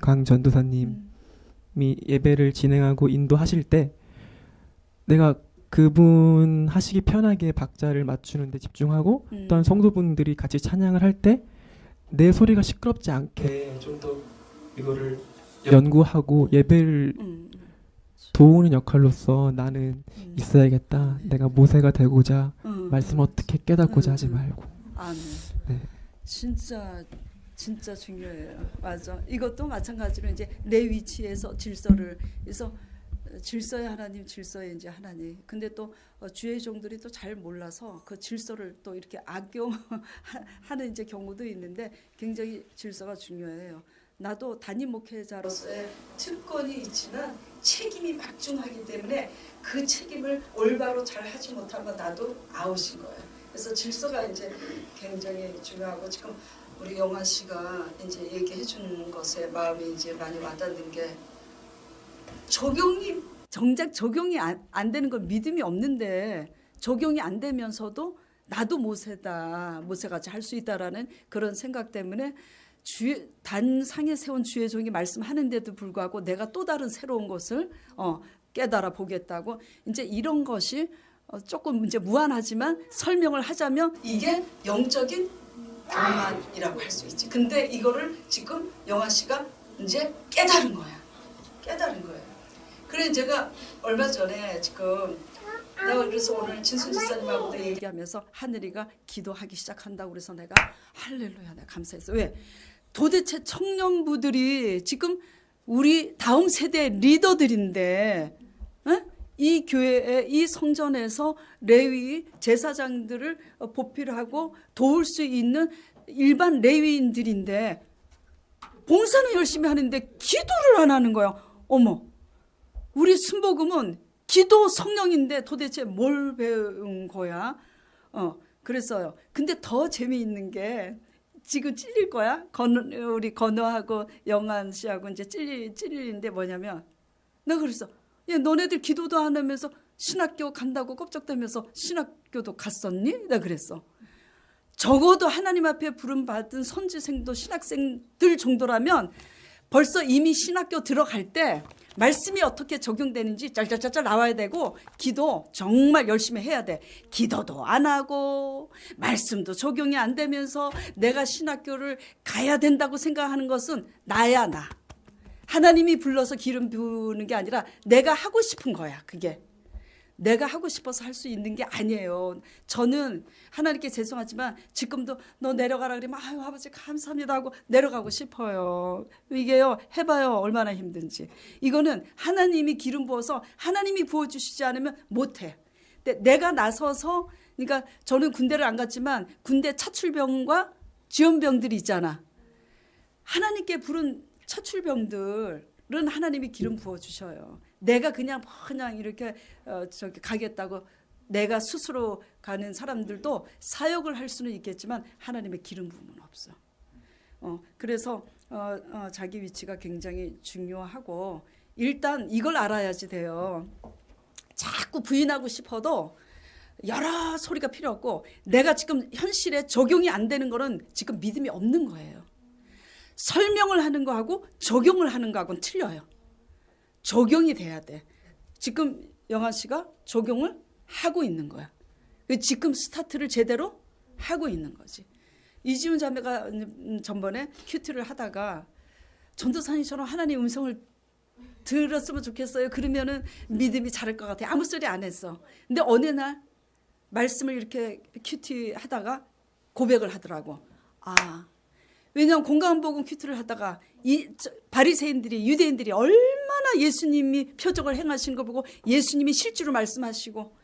강전도사님이 예배를 진행하고 인도하실 때 내가 그분 하시기 편하게 박자를 맞추는 데 집중하고 또한 성도분들이 같이 찬양을 할 때 내 소리가 시끄럽지 않게 좀 더 이거를 연구하고 예배를 도우는 역할로서 나는 있어야겠다. 내가 모세가 되고자 말씀을 어떻게 깨닫고자 하지 말고. 아멘. 네. 진짜 중요해요. 맞아. 이것도 마찬가지로 이제 내 위치에서 질서를 그래서 질서의 하나님, 질서의 이제 하나님. 근데 또 주의 종들이 또 잘 몰라서 그 질서를 또 이렇게 악용하는 이제 경우도 있는데 굉장히 질서가 중요해요. 나도 담임 목회자로서의 특권이 있지만 책임이 막중하기 때문에 그 책임을 올바로 잘 하지 못하면 나도 아웃인 거예요. 그래서 질서가 이제 굉장히 중요하고 지금 우리 영환 씨가 이제 얘기해 주는 것에 마음이 이제 많이 와닿는 게 정작 적용이 안 되는 건 믿음이 없는데 적용이 안 되면서도 나도 모세같이 할 수 있다라는 그런 생각 때문에 단상에 세운 주의 종이 말씀하는데도 불구하고 내가 또 다른 새로운 것을 깨달아 보겠다고 이제 이런 것이 조금 이제 무한하지만 설명을 하자면 이게 영적인 교만이라고 할 수 있지. 근데 이거를 지금 영아 씨가 이제 깨달은 거야. 깨달은 거예요. 그래 제가 얼마 전에 지금 내가 그래서 오늘 진순 지사님하고도 얘기하면서 하늘이가 기도하기 시작한다고 그래서 내가 할렐루야 내가 감사했어. 왜? 도대체 청년부들이 지금 우리 다음 세대 리더들인데 이 교회에 이 성전에서 레위 제사장들을 보필하고 도울 수 있는 일반 레위인들인데 봉사는 열심히 하는데 기도를 안 하는 거야. 어머, 우리 순복음은 기도 성령인데 도대체 뭘 배운 거야? 그랬어요. 근데 더 재미있는 게 지금 찔릴 거야. 우리 건우하고 영한 씨하고 이제 찔리는데 뭐냐면 내가 그랬어. 야, 너네들 기도도 안 하면서 신학교 간다고 껍적대면서 신학교도 갔었니? 내가 그랬어. 적어도 하나님 앞에 부름받은 선지생도 신학생들 정도라면 벌써 이미 신학교 들어갈 때 말씀이 어떻게 적용되는지 짤짤짤짤 나와야 되고 기도 정말 열심히 해야 돼. 기도도 안 하고 말씀도 적용이 안 되면서 내가 신학교를 가야 된다고 생각하는 것은 나야 나. 하나님이 불러서 기름 부는 게 아니라 내가 하고 싶은 거야. 그게 내가 하고 싶어서 할 수 있는 게 아니에요. 저는 하나님께 죄송하지만 지금도 너 내려가라 그러면 아유 아버지 감사합니다 하고 내려가고 싶어요. 이게요 해봐요 얼마나 힘든지. 이거는 하나님이 기름 부어서 하나님이 부어주시지 않으면 못해. 근데 내가 나서서 그러니까 저는 군대를 안 갔지만 군대 차출병과 지원병들이 있잖아. 하나님께 부른 차출병들은 하나님이 기름 부어주셔요. 내가 그냥 이렇게 저기 가겠다고 내가 스스로 가는 사람들도 사역을 할 수는 있겠지만 하나님의 기름 부음은 없어. 그래서 자기 위치가 굉장히 중요하고 일단 이걸 알아야지 돼요. 자꾸 부인하고 싶어도 여러 소리가 필요 없고 내가 지금 현실에 적용이 안 되는 거는 지금 믿음이 없는 거예요. 설명을 하는 거하고 적용을 하는 거하고는 틀려요. 적용이 돼야 돼. 지금 영환 씨가 적용을 하고 있는 거야. 지금 스타트를 제대로 하고 있는 거지. 이지훈 자매가 전번에 큐티를 하다가 전도사님처럼 하나님 음성을 들었으면 좋겠어요. 그러면은 믿음이 자랄 것 같아. 아무 소리 안 했어. 근데 어느 날 말씀을 이렇게 큐티 하다가 고백을 하더라고. 왜냐하면 공감복음 큐티를 하다가 이 바리새인들이 유대인들이 얼마나 예수님이 표적을 행하신 거 보고 예수님이 실제로 말씀하시고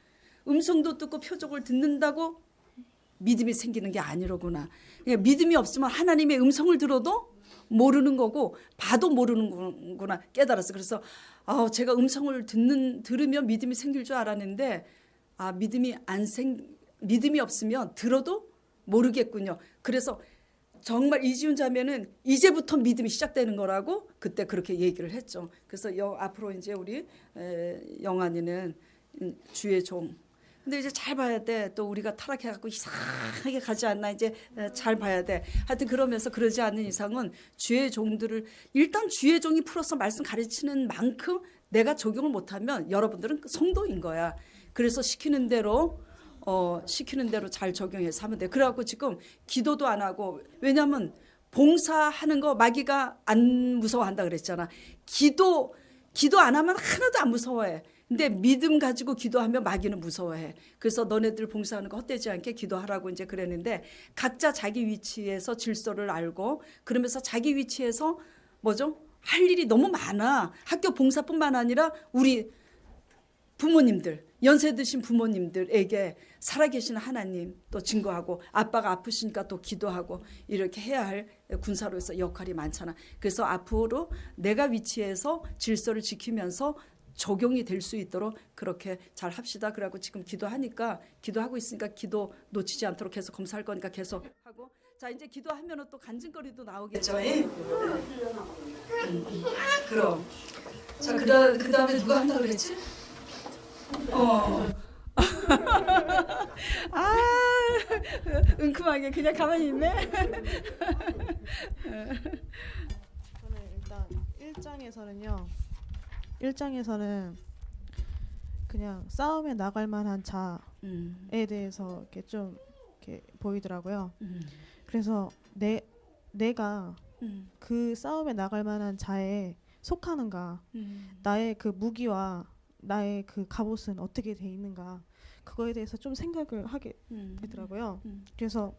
음성도 듣고 표적을 듣는다고 믿음이 생기는 게 아니로구나. 그러니까 믿음이 없으면 하나님의 음성을 들어도 모르는 거고 봐도 모르는 거구나 깨달았어. 그래서 제가 음성을 들으면 믿음이 생길 줄 알았는데 믿음이 없으면 들어도 모르겠군요. 그래서 정말 이지훈 자매는 이제부터 믿음이 시작되는 거라고 그때 그렇게 얘기를 했죠. 그래서 앞으로 이제 우리 영환이는 주의 종. 근데 이제 잘 봐야 돼. 또 우리가 타락해갖고 이상하게 가지 않나 이제 잘 봐야 돼. 하여튼 그러면서 그러지 않는 이상은 주의 종들을 일단 주의 종이 풀어서 말씀 가르치는 만큼 내가 적용을 못하면 여러분들은 성도인 거야. 그래서 시키는 대로 잘 적용해서 하면 돼. 그래갖고 지금 기도도 안 하고 왜냐하면 봉사하는 거 마귀가 안 무서워한다 그랬잖아. 기도 안 하면 하나도 안 무서워해. 근데 믿음 가지고 기도하면 마귀는 무서워해. 그래서 너네들 봉사하는 거 헛되지 않게 기도하라고 이제 그랬는데 각자 자기 위치에서 질서를 알고 그러면서 자기 위치에서 할 일이 너무 많아. 학교 봉사뿐만 아니라 우리 부모님들, 연세 드신 부모님들에게 살아계신 하나님 또 증거하고 아빠가 아프시니까 또 기도하고 이렇게 해야 할 군사로서 역할이 많잖아. 그래서 앞으로 내가 위치해서 질서를 지키면서 적용이 될 수 있도록 그렇게 잘 합시다. 그래갖고 지금 기도하고 있으니까 기도 놓치지 않도록 계속 검사할 거니까 계속 하고 자 이제 기도하면 또 간증거리도 나오겠죠. 그럼 자 그 다음에 누가 한다 그랬지? 은큼하게 그냥 가만히 있네. 저는 일단 1장에서는 그냥 싸움에 나갈 만한 자에 음. 대해서 이렇게 좀 이렇게 보이더라고요. 음. 그래서 내가 음. 그 싸움에 나갈 만한 자에 속하는가, 나의 그 무기와 나의 그 갑옷은 어떻게 돼 있는가, 그거에 대해서 좀 생각을 하게 되더라고요. 그래서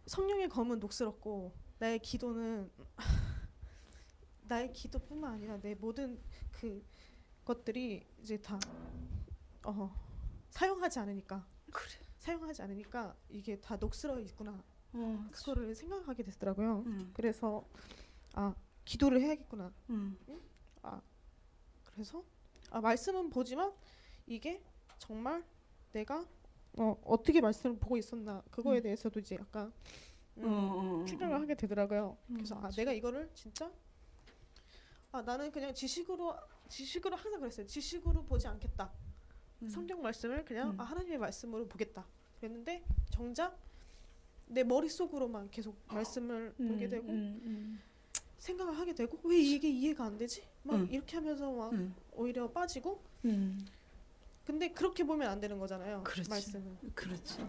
성령의 검은 녹슬었고 나의 기도는 나의 기도뿐만 아니라 내 모든 그 것들이 이제 다 사용하지 않으니까 이게 다 녹슬어 있구나. 그거를 생각하게 되더라고요. 그래서 기도를 해야겠구나. 그래서 말씀은 보지만 이게 정말 내가 어떻게 말씀을 보고 있었나, 그거에 대해서도 이제 약간 생각을 하게 되더라고요. 그래서 내가 이거를 진짜 나는 그냥 지식으로 항상 그랬어요. 지식으로 보지 않겠다. 성경 말씀을 그냥 하나님의 말씀으로 보겠다. 그랬는데 정작 내 머릿속으로만 계속 말씀을 보게 되고 생각을 하게 되고, 왜 이게 이해가 안 되지? 막 이렇게 하면서 막 오히려 빠지고. 근데 그렇게 보면 안 되는 거잖아요. 그렇지. 말씀은. 그렇지.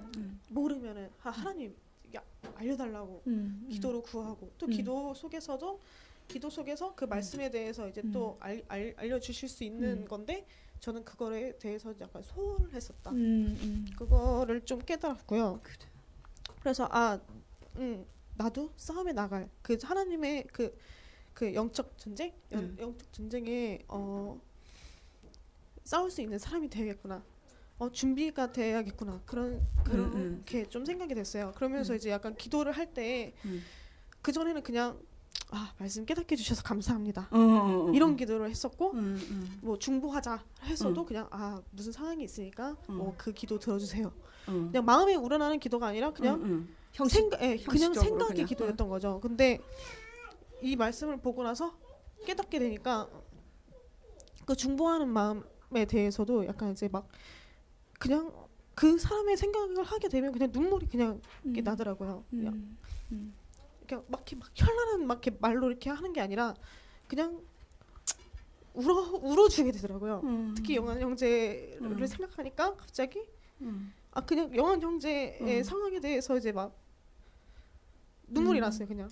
모르면은 하나님 알려달라고 기도로 구하고, 또 기도 속에서 그 말씀에 대해서 이제 또 알려주실 수 있는 건데, 저는 그거에 대해서 약간 소홀을 했었다. 그거를 좀 깨달았고요. 그래서 나도 싸움에 나갈 그 하나님의 그 영적 전쟁, 영적 전쟁에 싸울 수 있는 사람이 되야겠구나. 준비가 돼야겠구나. 그렇게 좀 생각이 됐어요. 그러면서 이제 약간 기도를 할 때 그 전에는 그냥 말씀 깨닫게 해주셔서 감사합니다. 이런 기도를 했었고, 뭐 중보하자 해서도 그냥 무슨 상황이 있으니까 그 기도 들어주세요. 그냥 마음에 우러나는 기도가 아니라 그냥 그냥 생각의 기도였던 거죠. 근데 이 말씀을 보고 나서 깨닫게 되니까 그 중보하는 마음에 대해서도 약간 이제 막 그냥 그 사람의 생각을 하게 되면 그냥 눈물이 그냥 이렇게 나더라고요. 그냥 이렇게 막 현란한 막 이렇게 말로 이렇게 하는 게 아니라 그냥 울어주게 되더라고요. 특히 영환 형제를 생각하니까 갑자기 그냥 영환 형제의 상황에 대해서 이제 막 눈물이 났어요. 그냥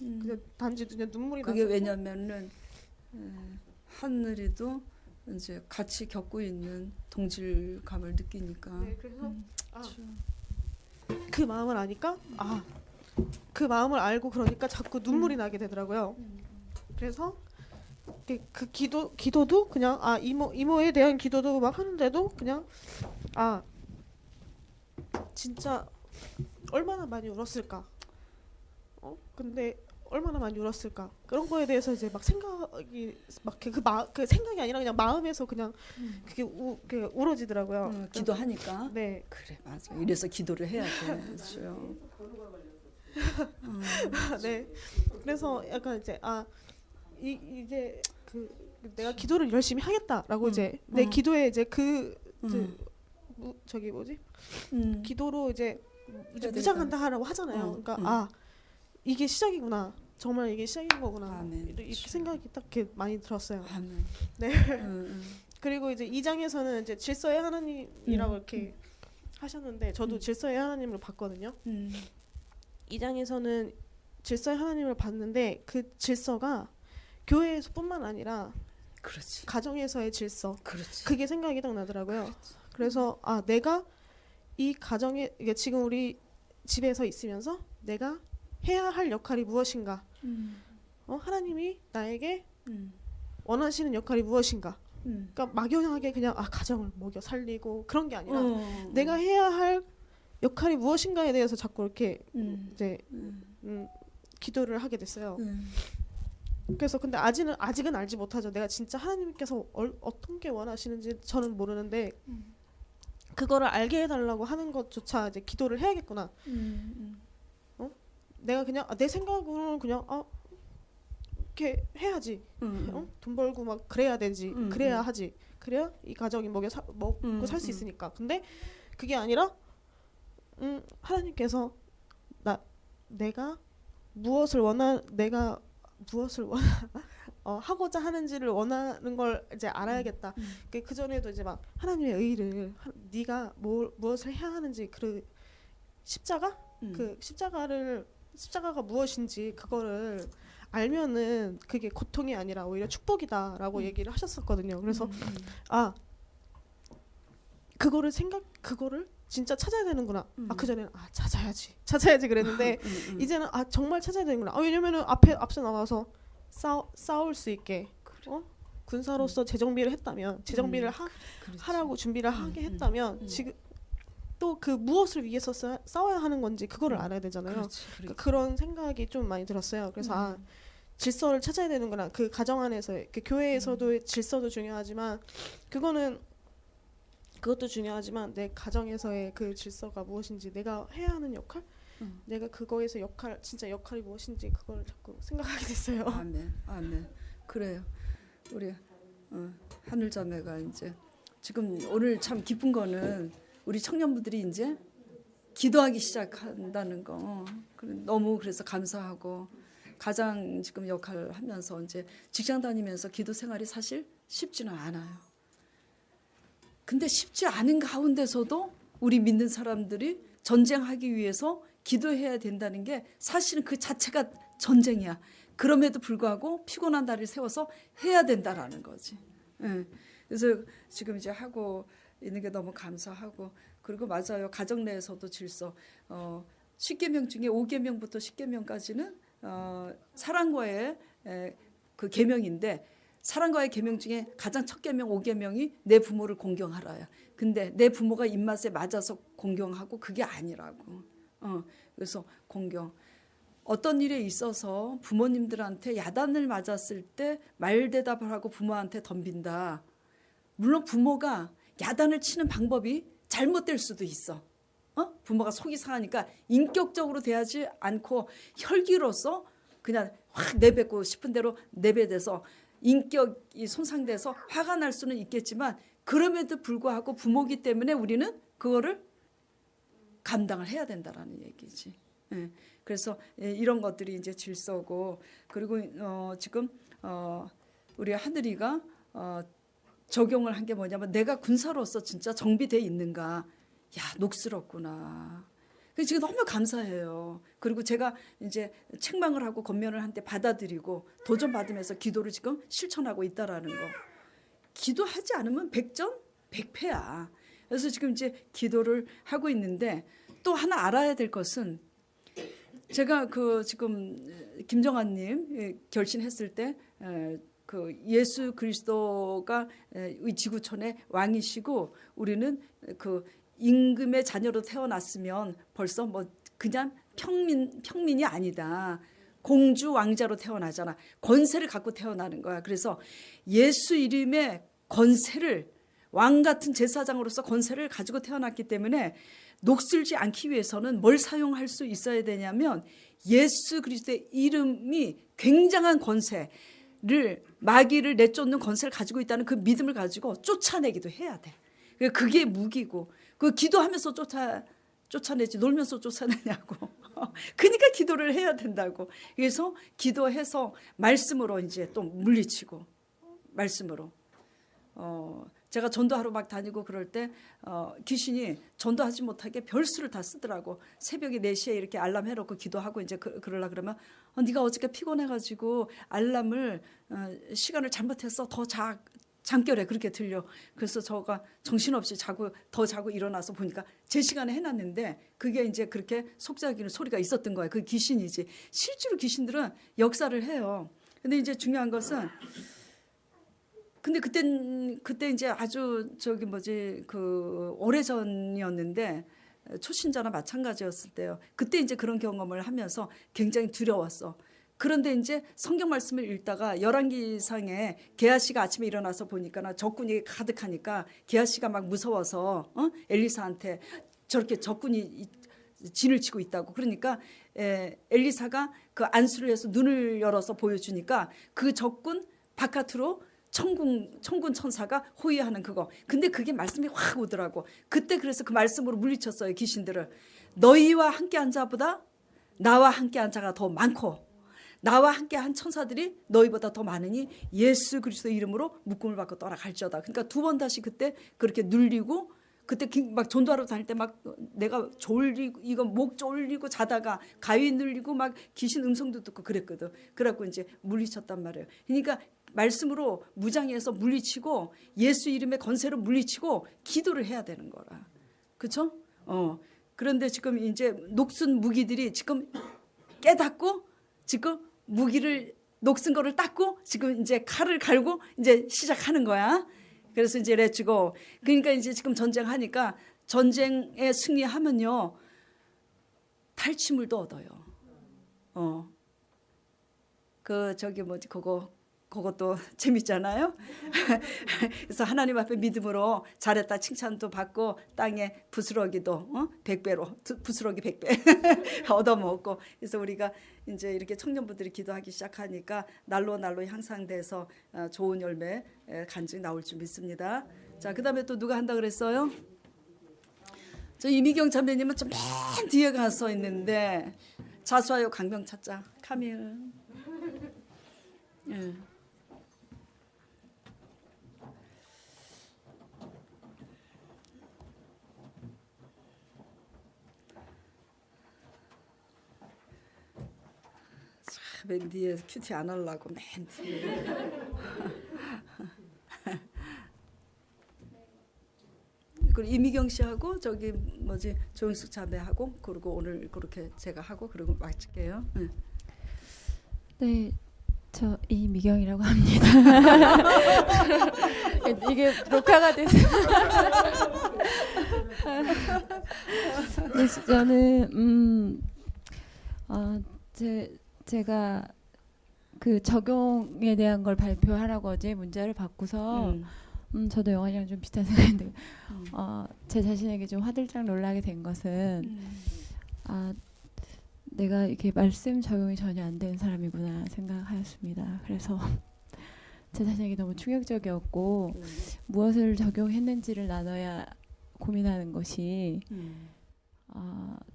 단지 그냥 눈물이 났어요. 그게 왜냐면은 하늘이도 이제 같이 겪고 있는 동질감을 느끼니까. 네, 그래서 그 마음을 아니까 그 마음을 알고 그러니까 자꾸 눈물이 나게 되더라고요. 그래서 그 기도도 그냥 이모에 대한 기도도 막 하는데도 그냥 진짜 얼마나 많이 울었을까. 근데 얼마나 많이 울었을까. 그런 거에 대해서 이제 막 생각이 막 그 생각이 아니라 그냥 마음에서 그냥 그게 울어지더라고요. 기도하니까. 네. 그래, 맞아. 이래서 기도를 해야 돼. 그렇죠. 네. 그래서 약간 이제 이제 내가 기도를 열심히 하겠다라고 이제 내 기도에 이제 저기 뭐지? 기도로 이제 무장한다 하라고 하잖아요. 그러니까 이게 시작이구나. 정말 이게 시작인 거구나. 이렇게 생각이 딱 이렇게 많이 들었어요. 아멘. 네. 그리고 이제 2장에서는 이제 질서의 하나님이라고 이렇게 하셨는데, 저도 질서의 하나님을 봤거든요. 2장에서는 질서의 하나님을 봤는데, 그 질서가 교회에서뿐만 아니라 그렇지. 가정에서의 질서. 그렇지. 그게 생각이 딱 나더라고요. 그래서 내가 이 가정에, 이게 지금 우리 집에서 있으면서 내가 해야 할 역할이 무엇인가? 하나님이 나에게 원하시는 역할이 무엇인가? 그러니까 막연하게 그냥 가정을 먹여 살리고 그런 게 아니라 내가 해야 할 역할이 무엇인가에 대해서 자꾸 이렇게 이제 기도를 하게 됐어요. 그래서 근데 아직은 알지 못하죠. 내가 진짜 하나님께서 어떤 게 원하시는지 저는 모르는데 그거를 알게 해달라고 하는 것조차 이제 기도를 해야겠구나. 내가 그냥 내 생각으로는 그냥 이렇게 해야지. 돈 벌고 막 그래야 되지. 그래야 하지. 그래야 이 가정이 먹고 살 수 있으니까. 근데 그게 아니라 하나님께서 내가 무엇을 하고자 하는지를 원하는 걸 이제 알아야겠다. 그 전에도 이제 막 하나님의 의를 네가 무엇을 해야 하는지 그 십자가 그 십자가가 무엇인지 그거를 알면은 그게 고통이 아니라 오히려 축복이다라고 얘기를 하셨었거든요. 그래서 그거를 진짜 찾아야 되는구나. 그 전에는 찾아야지 그랬는데 이제는 정말 찾아야 되는구나. 왜냐면은 앞서 나가서 싸울 수 있게 군사로서 재정비를 했다면 재정비를 하라고 준비를 하게 했다면 지금 또 그 무엇을 위해서 싸워야 하는 건지 그거를 알아야 되잖아요. 그러니까 그런 생각이 좀 많이 들었어요. 그래서 질서를 찾아야 되는구나. 그 가정 안에서 그 교회에서도 질서도 중요하지만 그것도 중요하지만 내 가정에서의 그 질서가 무엇인지 내가 해야 하는 역할, 내가 그거에서 진짜 역할이 무엇인지 그걸 자꾸 생각하게 됐어요. 아멘. 그래요. 우리 하늘자매가 이제 지금 오늘 참 기쁜 거는 우리 청년부들이 이제 기도하기 시작한다는 거 너무 그래서 감사하고 가장 지금 역할을 하면서 이제 직장 다니면서 기도 생활이 사실 쉽지는 않아요. 근데 쉽지 않은 가운데서도 우리 믿는 사람들이 전쟁하기 위해서 기도해야 된다는 게 사실은 그 자체가 전쟁이야. 그럼에도 불구하고 피곤한 날을 세워서 해야 된다라는 거지. 그래서 지금 이제 하고 있는 게 너무 감사하고 그리고 맞아요. 가정 내에서도 질서. 10계명 중에 5계명부터 10계명까지는 사랑과의 그 계명인데 사랑과의 계명 중에 가장 첫 계명 5계명이 내 부모를 공경하라야. 근데 내 부모가 입맛에 맞아서 공경하고 그게 아니라고. 그래서 공경. 어떤 일에 있어서 부모님들한테 야단을 맞았을 때 말대답을 하고 부모한테 덤빈다. 물론 부모가 야단을 치는 방법이 잘못될 수도 있어. 부모가 속이 상하니까 인격적으로 대하지 않고 혈기로서 그냥 확 내뱉고 싶은 대로 내뱉어서 인격이 손상돼서 화가 날 수는 있겠지만 그럼에도 불구하고 부모기 때문에 우리는 그거를 감당을 해야 된다라는 얘기지. 그래서 이런 것들이 이제 질서고 그리고 지금 우리 하늘이가 적용을 한 게 뭐냐면 내가 군사로서 진짜 정비돼 있는가. 야, 녹슬었구나. 그래서 지금 너무 감사해요. 그리고 제가 이제 책망을 하고 권면을 한때 받아들이고 도전받으면서 기도를 지금 실천하고 있다라는 거. 기도하지 않으면 100전 100패야. 그래서 지금 이제 기도를 하고 있는데 또 하나 알아야 될 것은 제가 그 지금 김정환님 결신했을 때 그 예수 그리스도가 이 지구촌의 왕이시고 우리는 그 임금의 자녀로 태어났으면 벌써 뭐 그냥 평민이 아니다. 공주 왕자로 태어나잖아. 권세를 갖고 태어나는 거야. 그래서 예수 이름의 권세를 왕 같은 제사장으로서 권세를 가지고 태어났기 때문에 녹슬지 않기 위해서는 뭘 사용할 수 있어야 되냐면 예수 그리스도의 이름이 굉장한 권세를 마귀를 내쫓는 권세를 가지고 있다는 그 믿음을 가지고 쫓아내기도 해야 돼. 그게 무기고 그 기도하면서 쫓아내지 놀면서 쫓아내냐고. 그러니까 기도를 해야 된다고. 그래서 기도해서 말씀으로 이제 또 물리치고 말씀으로. 제가 전도하러 막 다니고 그럴 때 귀신이 전도하지 못하게 별수를 다 쓰더라고. 새벽에 4시에 이렇게 알람 해놓고 기도하고 이제 그러려 그러면 네가 어저께 피곤해가지고 알람을 시간을 잘못해서 더 잠결에 그렇게 들려. 그래서 저가 정신없이 더 자고 일어나서 보니까 제 시간에 해놨는데 그게 이제 그렇게 속삭이는 소리가 있었던 거예요. 그 귀신이지. 실제로 귀신들은 역사를 해요. 근데 이제 중요한 것은 근데 그때 이제 아주 그 오래전이었는데 초신자나 마찬가지였을 때요. 그때 이제 그런 경험을 하면서 굉장히 두려웠어. 그런데 이제 성경 말씀을 읽다가 열왕기상에 게하시가 아침에 일어나서 보니까 적군이 가득하니까 게하시가 막 무서워서 엘리사한테 저렇게 적군이 진을 치고 있다고. 그러니까 엘리사가 그 안수를 해서 눈을 열어서 보여주니까 그 적군 바깥으로 천군 천사가 호위하는 그거. 근데 그게 말씀이 확 오더라고. 그때 그래서 그 말씀으로 물리쳤어요. 귀신들을. 너희와 함께한 자보다 나와 함께한 자가 더 많고 나와 함께 한 천사들이 너희보다 더 많으니 예수 그리스도 이름으로 묶음을 받고 떠나갈지어다. 그러니까 두 번 다시 그때 그렇게 눌리고 그때 막 전도하러 다닐 때 막 내가 졸리고 이거 목 졸리고 자다가 가위 눌리고 막 귀신 음성도 듣고 그랬거든. 그래갖고 이제 물리쳤단 말이에요. 그러니까 말씀으로 무장해서 물리치고 예수 이름의 건세로 물리치고 기도를 해야 되는 거라. 그렇죠? 그런데 지금 이제 녹슨 무기들이 지금 깨닫고 지금 무기를 녹슨 거를 닦고 지금 이제 칼을 갈고 이제 시작하는 거야. 그래서 이제 레츠고 그러니까 이제 지금 전쟁하니까 전쟁에 승리하면요 탈취물도 얻어요. 그 저기 뭐지 그것도 재밌잖아요. 그래서 하나님 앞에 믿음으로 잘했다 칭찬도 받고 땅에 부스러기도 100배로 부스러기 100배 얻어먹고 그래서 우리가 이제 이렇게 청년부들이 기도하기 시작하니까 날로 향상돼서 좋은 열매 간증 나올 줄 믿습니다. 자, 그다음에 또 누가 한다 그랬어요? 저 이미경 자매님은 좀 맨 뒤에 가서 있는데 자수하여 강병 찾자 카밀. 예. 맨 뒤에 큐티 안 하려고 맨 뒤에. 그리고 이미경 씨하고 저기 뭐지 조영숙 자매하고 그리고 오늘 그렇게 제가 하고 그리고 마칠게요. 네, 저 이미경이라고 합니다. 이게 녹화가 돼서 네, 저는 제가 그 적용에 대한 걸 발표하라고 어제 문자를 받고서 저도 영환이랑 좀 비슷한 생각인데 제 자신에게 좀 화들짝 놀라게 된 것은 내가 이렇게 말씀 적용이 전혀 안 되는 사람이구나 생각하였습니다. 그래서 제 자신에게 너무 충격적이었고 무엇을 적용했는지를 나눠야 고민하는 것이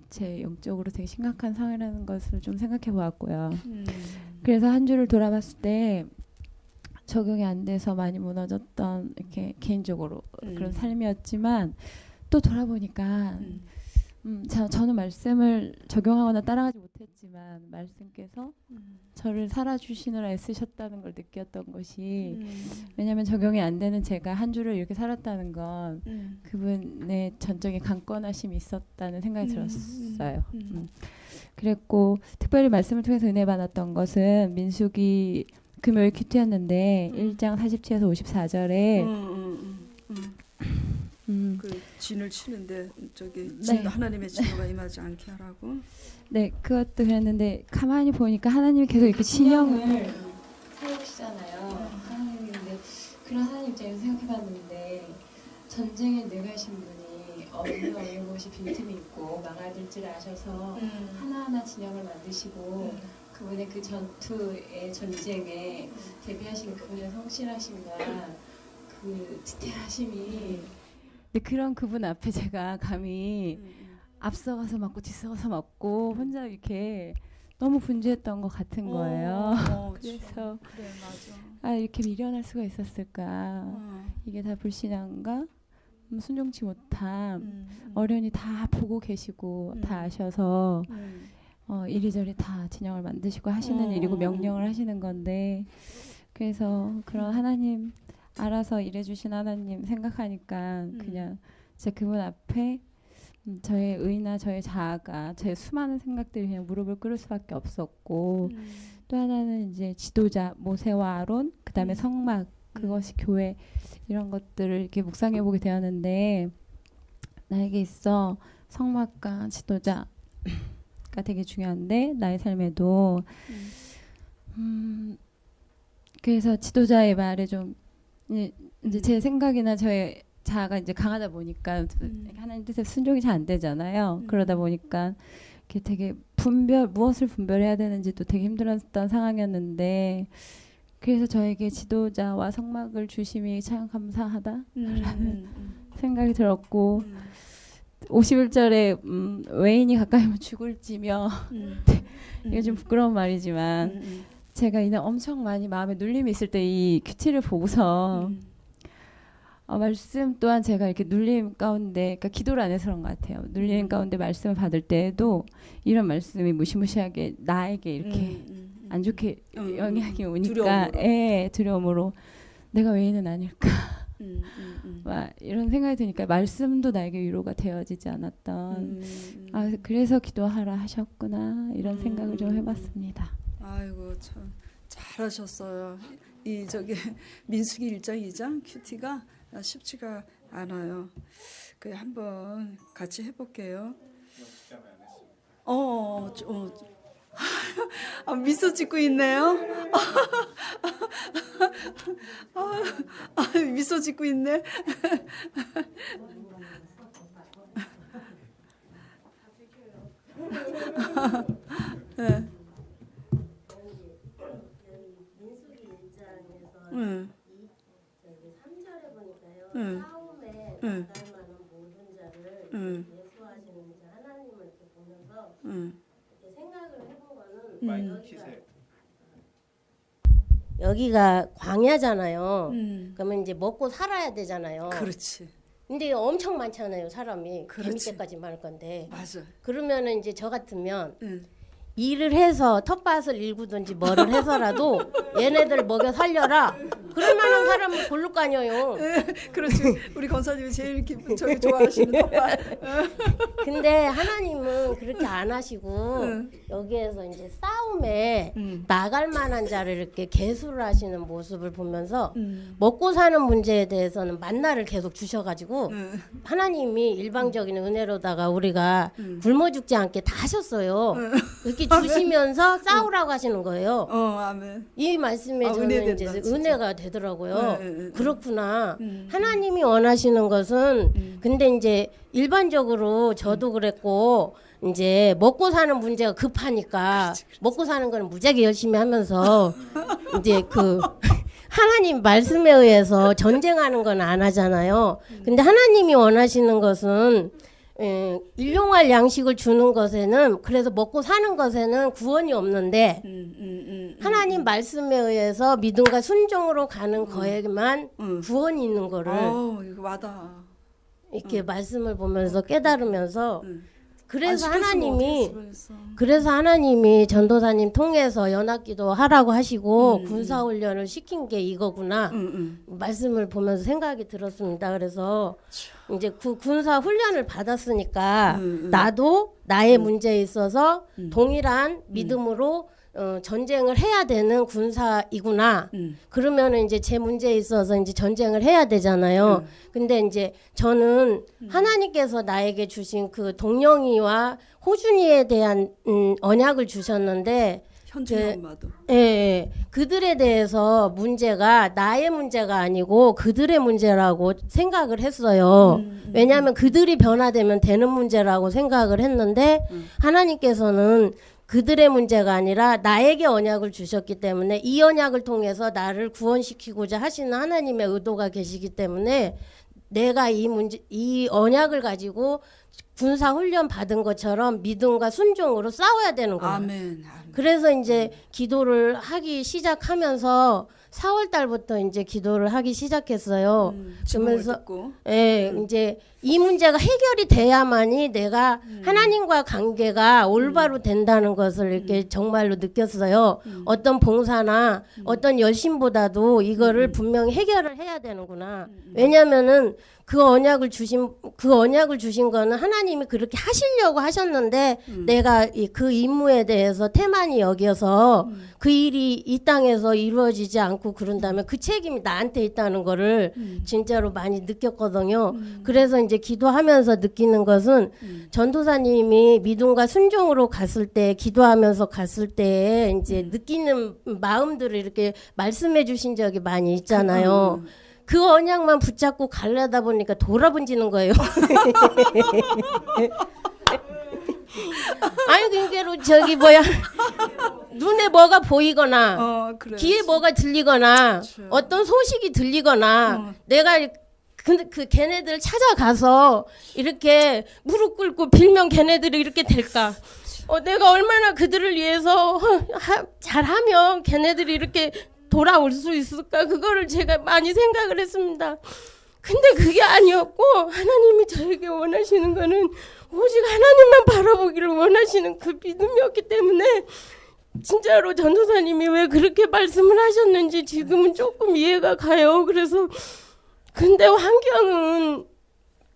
제 영적으로 되게 심각한 상황이라는 것을 좀 생각해 보았고요. 그래서 한 주를 돌아봤을 때 적용이 안 돼서 많이 무너졌던 이렇게 개인적으로 그런 삶이었지만 또 돌아보니까 저는 말씀을 적용하거나 따라가지 못했지만 말씀께서 저를 살아주시느라 애쓰셨다는 걸 느꼈던 것이 왜냐하면 적용이 안 되는 제가 한 주를 이렇게 살았다는 건 그분의 전적인 강권하심이 있었다는 생각이 들었어요. 그랬고 특별히 말씀을 통해서 은혜 받았던 것은 민수기 금요일 큐티였는데 1장 47에서 54절에 그 진을 치는데 저기 네. 하나님의 진노가 임하지 않게 하라고. 네, 그것도 그랬는데 가만히 보니까 하나님이 계속 이렇게 진영을 세우시잖아요. 하나님인데 그런 하나님 입장에서 생각해봤는데 전쟁에 내가신 분이 어느 곳이 빈틈이 있고 막아들 줄 아셔서 하나하나 진영을 만드시고 그분의 그 전투의 전쟁에 대비하신 그분의 성실하심과 그 지태하심이 근데 그런 그분 앞에 제가 감히 앞서가서 맞고 뒤서가서 맞고 혼자 이렇게 너무 분주했던 것 같은 거예요. 그래서 그래 맞아. 이렇게 미련할 수가 있었을까? 이게 다 불신앙과 순종치 못함, 어련히 다 보고 계시고 다 아셔서 이리저리 다 진영을 만드시고 하시는 일이고 명령을 하시는 건데 그래서 그런 하나님 알아서 일해주신 하나님 생각하니까 그냥 제 그분 앞에 저의 의나 저의 자아가 제 수많은 생각들이 그냥 무릎을 꿇을 수밖에 없었고 또 하나는 이제 지도자 모세와 아론 그다음에 성막 그것이 교회 이런 것들을 이렇게 묵상해 보게 되었는데 나에게 있어 성막과 지도자가 되게 중요한데 나의 삶에도 그래서 지도자의 말에 좀 이제 제 생각이나 저의 자아가 이제 강하다 보니까 하나님 뜻에 순종이 잘 안 되잖아요. 그러다 보니까 이렇게 되게 무엇을 분별해야 되는지도 되게 힘들었던 상황이었는데 그래서 저에게 지도자와 성막을 주심이 참 감사하다라는 생각이 들었고 51절에 외인이 가까이 오면 죽을지며 이게 좀 부끄러운 말이지만 제가 이날 엄청 많이 마음에 눌림이 있을 때 이 큐티를 보고서 말씀 또한 제가 이렇게 눌림 가운데, 그러니까 기도를 안 해서 그런 것 같아요. 눌림 가운데 말씀을 받을 때에도 이런 말씀이 무시무시하게 나에게 이렇게 안 좋게 영향이 오니까, 두려움으로 내가 외인은 아닐까. 막 이런 생각이 드니까 말씀도 나에게 위로가 되어지지 않았던, 그래서 기도하라 하셨구나, 이런 생각을 좀 해봤습니다. 아이고 참 잘하셨어요. 이 저기 민수기 1장 2장 큐티가 쉽지가 않아요. 그 한번 같이 해볼게요. 미소 짓고 있네요. 미소 짓고 있네. 네. 응. 3절에 보니까요. 싸움에 나갈 만한 모든 자를 예수하시는 이제 하나님을 이렇게 보면서 이렇게 생각을 해본 거는 여기가 광야잖아요. 그러면 이제 먹고 살아야 되잖아요. 그렇지. 근데 엄청 많잖아요, 사람이. 그렇지. 재밌게까지 말 건데. 맞아. 그러면은 이제 저 같으면 일을 해서 텃밭을 일구든지 뭐를 해서라도 얘네들 먹여 살려라. 그럴 만한 사람을 고를 거 아니에요. 그렇지. 우리 권사님이 제일 저기 좋아하시는 텃밭. 근데 하나님은 그렇게 안 하시고 여기에서 이제 싸움에 나갈 만한 자를 이렇게 계수를 하시는 모습을 보면서 먹고 사는 문제에 대해서는 만나를 계속 주셔가지고 하나님이 일방적인 은혜로다가 우리가 굶어 죽지 않게 다 하셨어요. 이렇게 주시면서 싸우라고 하시는 거예요. 아멘. 이 말씀에 저는 은혜 이제 된다, 진짜. 은혜가 되더라고요. 네. 그렇구나. 하나님이 원하시는 것은 근데 이제 일반적으로 저도 그랬고 이제 먹고 사는 문제가 급하니까 먹고 사는 거는 무지하게 열심히 하면서 이제 그 하나님 말씀에 의해서 전쟁하는 건 안 하잖아요. 근데 하나님이 원하시는 것은 일용할 양식을 주는 것에는, 그래서 먹고 사는 것에는 구원이 없는데 하나님 말씀에 의해서 믿음과 순종으로 가는 거에만 구원이 있는 거를 이거 와닿아. 이렇게 말씀을 보면서 깨달으면서 그래서 안 시켰으면 하나님이 어떻게 했어. 그래서 하나님이 전도사님 통해서 연합기도 하라고 하시고 군사훈련을 시킨 게 이거구나. 말씀을 보면서 생각이 들었습니다. 그래서 이제 군사훈련을 받았으니까 나도 나의 문제에 있어서 동일한 믿음으로 전쟁을 해야 되는 군사이구나. 그러면은 이제 제 문제에 있어서 이제 전쟁을 해야 되잖아요. 근데 이제 저는 하나님께서 나에게 주신 그 동영이와 호준이에 대한 언약을 주셨는데, 현준이 엄마도. 예, 그들에 대해서 문제가 나의 문제가 아니고 그들의 문제라고 생각을 했어요. 왜냐하면 그들이 변화되면 되는 문제라고 생각을 했는데 하나님께서는 그들의 문제가 아니라 나에게 언약을 주셨기 때문에 이 언약을 통해서 나를 구원시키고자 하시는 하나님의 의도가 계시기 때문에 내가 이 언약을 가지고 군사 훈련 받은 것처럼 믿음과 순종으로 싸워야 되는 거예요. 아멘. 그래서 이제 기도를 하기 시작하면서 4월 달부터 이제 기도를 하기 시작했어요. 그러면서 이제 이 문제가 해결이 돼야만이 내가 하나님과 관계가 올바로 된다는 것을 이렇게 정말로 느꼈어요. 어떤 봉사나 어떤 열심보다도 이거를 분명히 해결을 해야 되는구나. 왜냐면은 그 언약을 주신 거는 하나님이 그렇게 하시려고 하셨는데 내가 그 임무에 대해서 태만히 여겨서 그 일이 이 땅에서 이루어지지 않고 그런다면 그 책임이 나한테 있다는 거를 진짜로 많이 느꼈거든요. 그래서 이제 기도하면서 느끼는 것은 전도사님이 믿음과 순종으로 갔을 때, 기도하면서 갔을 때 이제 느끼는 마음들을 이렇게 말씀해 주신 적이 많이 있잖아요. 그 언약만 붙잡고 가려다 보니까 돌아번지는 거예요. 아니 그대로 저기 눈에 뭐가 보이거나 귀에 뭐가 들리거나 어떤 소식이 들리거나 내가 그 걔네들 찾아가서 이렇게 무릎 꿇고 빌면 걔네들이 이렇게 될까? 내가 얼마나 그들을 위해서 잘하면 걔네들이 이렇게 돌아올 수 있을까 그거를 제가 많이 생각을 했습니다. 근데 그게 아니었고 하나님이 저에게 원하시는 거는 오직 하나님만 바라보기를 원하시는 그 믿음이었기 때문에 진짜로 전도사님이 왜 그렇게 말씀을 하셨는지 지금은 조금 이해가 가요. 그래서 근데 환경은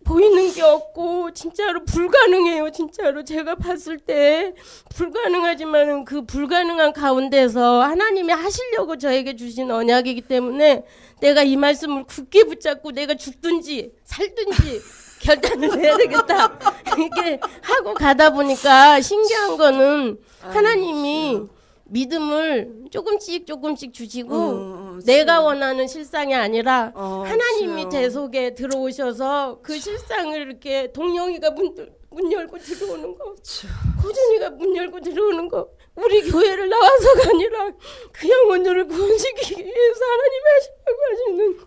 보이는 게 없고 진짜로 불가능해요. 진짜로 제가 봤을 때 불가능하지만은 그 불가능한 가운데서 하나님이 하시려고 저에게 주신 언약이기 때문에 내가 이 말씀을 굳게 붙잡고 내가 죽든지 살든지 결단을 해야 되겠다 이렇게 하고 가다 보니까 신기한 거는 하나님이 믿음을 조금씩 주시고 내가 원하는 실상이 아니라 하나님이 그렇죠. 제 속에 들어오셔서 그 실상을 이렇게 동영이가 문 열고 들어오는 거, 고준이가 문 열고 들어오는 거, 우리 교회를 나와서가 아니라 그 영혼들을 구원시키기 위해서 하나님이 하시려고 하시는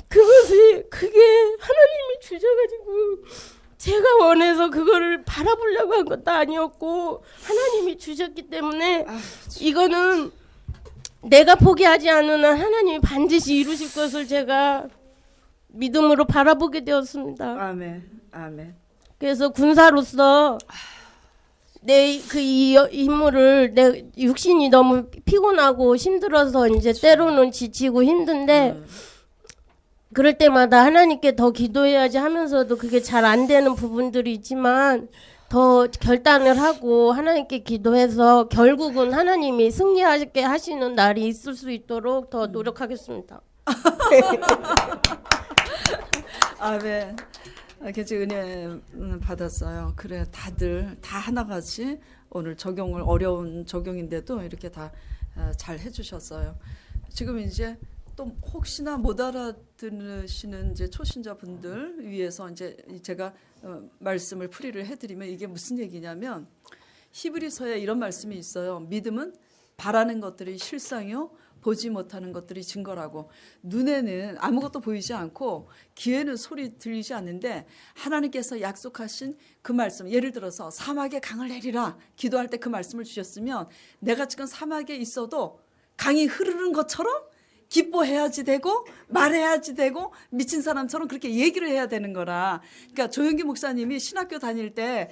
그것이 그게 하나님이 주셔가지고 제가 원해서 그거를 바라보려고 한 것도 아니었고 하나님이 주셨기 때문에 이거는 내가 포기하지 않는 한 하나님이 반드시 이루실 것을 제가 믿음으로 바라보게 되었습니다. 아멘. 아멘. 그래서 군사로서 내 그 임무를 내 육신이 너무 피곤하고 힘들어서 이제 때로는 지치고 힘든데 그럴 때마다 하나님께 더 기도해야지 하면서도 그게 잘 안 되는 부분들이 있지만 더 결단을 하고 하나님께 기도해서 결국은 하나님이 승리하게 하시는 날이 있을 수 있도록 더 노력하겠습니다. 아멘. 굉장히 은혜 받았어요. 그래, 다들 다 하나같이 오늘 적용을 어려운 적용인데도 이렇게 다 잘 해주셨어요. 지금 이제 또 혹시나 못 알아들으시는 이제 초신자분들 위해서 이제 제가 말씀을 풀이를 해드리면 이게 무슨 얘기냐면 히브리서에 이런 말씀이 있어요. 믿음은 바라는 것들이 실상이요 보지 못하는 것들이 증거라고. 눈에는 아무것도 보이지 않고 귀에는 소리 들리지 않는데 하나님께서 약속하신 그 말씀, 예를 들어서 사막에 강을 내리라 기도할 때 그 말씀을 주셨으면 내가 지금 사막에 있어도 강이 흐르는 것처럼 기뻐해야지 되고 말해야지 되고 미친 사람처럼 그렇게 얘기를 해야 되는 거라. 그러니까 조영기 목사님이 신학교 다닐 때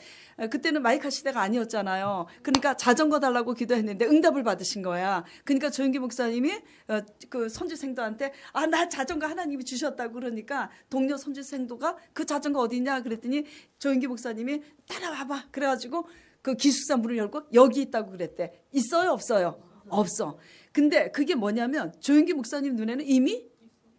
그때는 마이카 시대가 아니었잖아요. 그러니까 자전거 달라고 기도했는데 응답을 받으신 거야. 그러니까 조영기 목사님이 그 선지생도한테 나 자전거 하나님이 주셨다고 그러니까 동료 선지생도가 그 자전거 어디 있냐 그랬더니 조영기 목사님이 따라와봐 그래가지고 그 기숙사 문을 열고 여기 있다고 그랬대. 있어요 없어요? 없어. 근데 그게 뭐냐면 조영기 목사님 눈에는 이미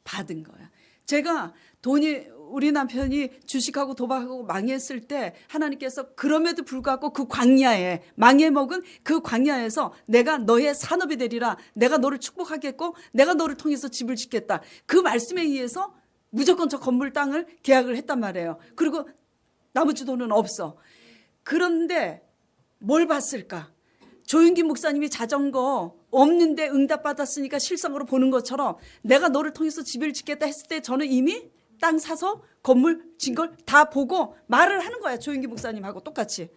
받은 거야. 제가 돈이 우리 남편이 주식하고 도박하고 망했을 때 하나님께서 그럼에도 불구하고 그 광야에 망해먹은 그 광야에서 내가 너의 산업이 되리라. 내가 너를 축복하겠고 내가 너를 통해서 집을 짓겠다. 그 말씀에 의해서 무조건 저 건물 땅을 계약을 했단 말이에요. 그리고 나머지 돈은 없어. 그런데 뭘 봤을까? 조윤기 목사님이 자전거 없는데 응답받았으니까 실상으로 보는 것처럼 내가 너를 통해서 집을 짓겠다 했을 때 저는 이미 땅 사서 건물 진 걸 다 보고 말을 하는 거야. 조윤기 목사님하고 똑같이.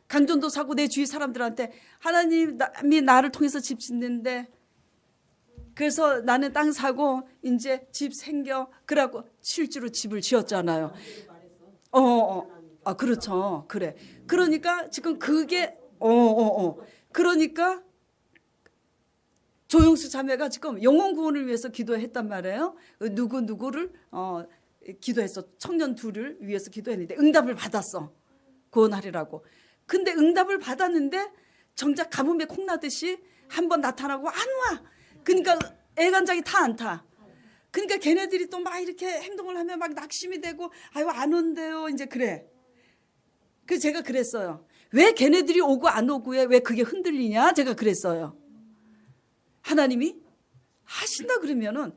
강전도 사고 내 주위 사람들한테 하나님이 나를 통해서 집 짓는데 그래서 나는 땅 사고 이제 집 생겨 그래갖고 실제로 집을 지었잖아요. 그렇죠. 그래. 그러니까 지금 그게 그러니까 조영수 자매가 지금 영혼 구원을 위해서 기도했단 말이에요. 누구를 기도했어. 청년 둘을 위해서 기도했는데 응답을 받았어. 구원하리라고. 근데 응답을 받았는데 정작 가뭄에 콩나듯이 한번 나타나고 안 와. 그러니까 애간장이 다 안 타. 그러니까 걔네들이 또 막 이렇게 행동을 하면 막 낙심이 되고 아유 안 온대요. 이제 그래. 그래서 제가 그랬어요. 왜 걔네들이 오고 안 오고에 왜 그게 흔들리냐? 제가 그랬어요. 하나님이 하신다 그러면은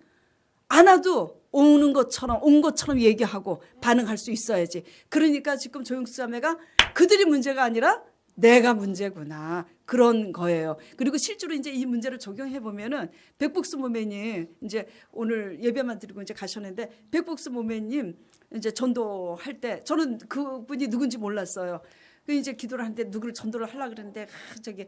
안 와도 오는 것처럼 온 것처럼 얘기하고 반응할 수 있어야지. 그러니까 지금 조영수 자매가 그들이 문제가 아니라 내가 문제구나 그런 거예요. 그리고 실제로 이제 이 문제를 적용해 보면은 백복수 모매님 이제 오늘 예배만 드리고 이제 가셨는데 백복수 모매님 이제 전도할 때 저는 그분이 누군지 몰랐어요. 그 이제 기도를 하는데 누구를 전도를 하려고 그러는데 저기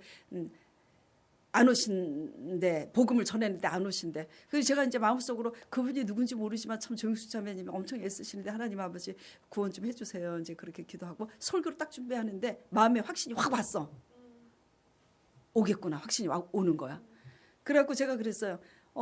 안 오신데 복음을 전했는데 안 오신데 그래서 제가 이제 마음속으로 그분이 누군지 모르지만 참 조영수 자매님이 엄청 애쓰시는데 하나님 아버지 구원 좀 해주세요. 이제 그렇게 기도하고 설교를 딱 준비하는데 마음에 확신이 확 왔어. 오겠구나 확신이 오는 거야. 그래갖고 제가 그랬어요.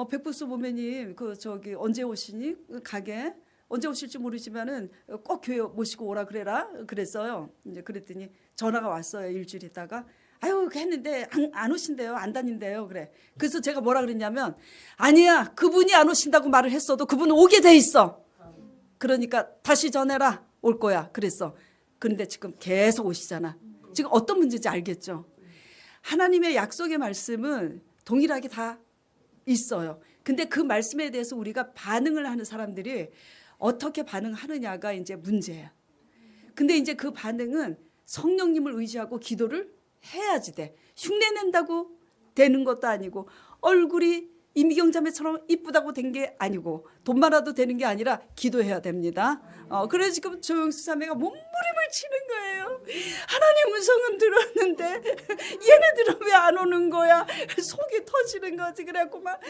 백부수 보매님 그 저기 언제 오시니 가게 언제 오실지 모르지만은 꼭 교회 모시고 오라 그래라 그랬어요. 이제 그랬더니 전화가 왔어요. 일주일 있다가 아유 했는데 안 오신대요. 안 다닌대요. 그래. 그래서 제가 뭐라 그랬냐면 아니야 그분이 안 오신다고 말을 했어도 그분은 오게 돼 있어. 그러니까 다시 전해라 올 거야 그랬어. 그런데 지금 계속 오시잖아. 지금 어떤 문제인지 알겠죠. 하나님의 약속의 말씀은 동일하게 다 있어요. 근데 그 말씀에 대해서 우리가 반응을 하는 사람들이 어떻게 반응하느냐가 이제 문제야. 근데 이제 그 반응은 성령님을 의지하고 기도를 해야지 돼. 흉내 낸다고 되는 것도 아니고 얼굴이 이미경 자매처럼 이쁘다고 된 게 아니고 돈 많아도 되는 게 아니라 기도해야 됩니다. 그래서 지금 조영수 자매가 몸부림을 치는 거예요. 하나님 음성은 들었는데 얘네들은 왜 안 오는 거야? 속이 터지는 거지. 그래갖고 막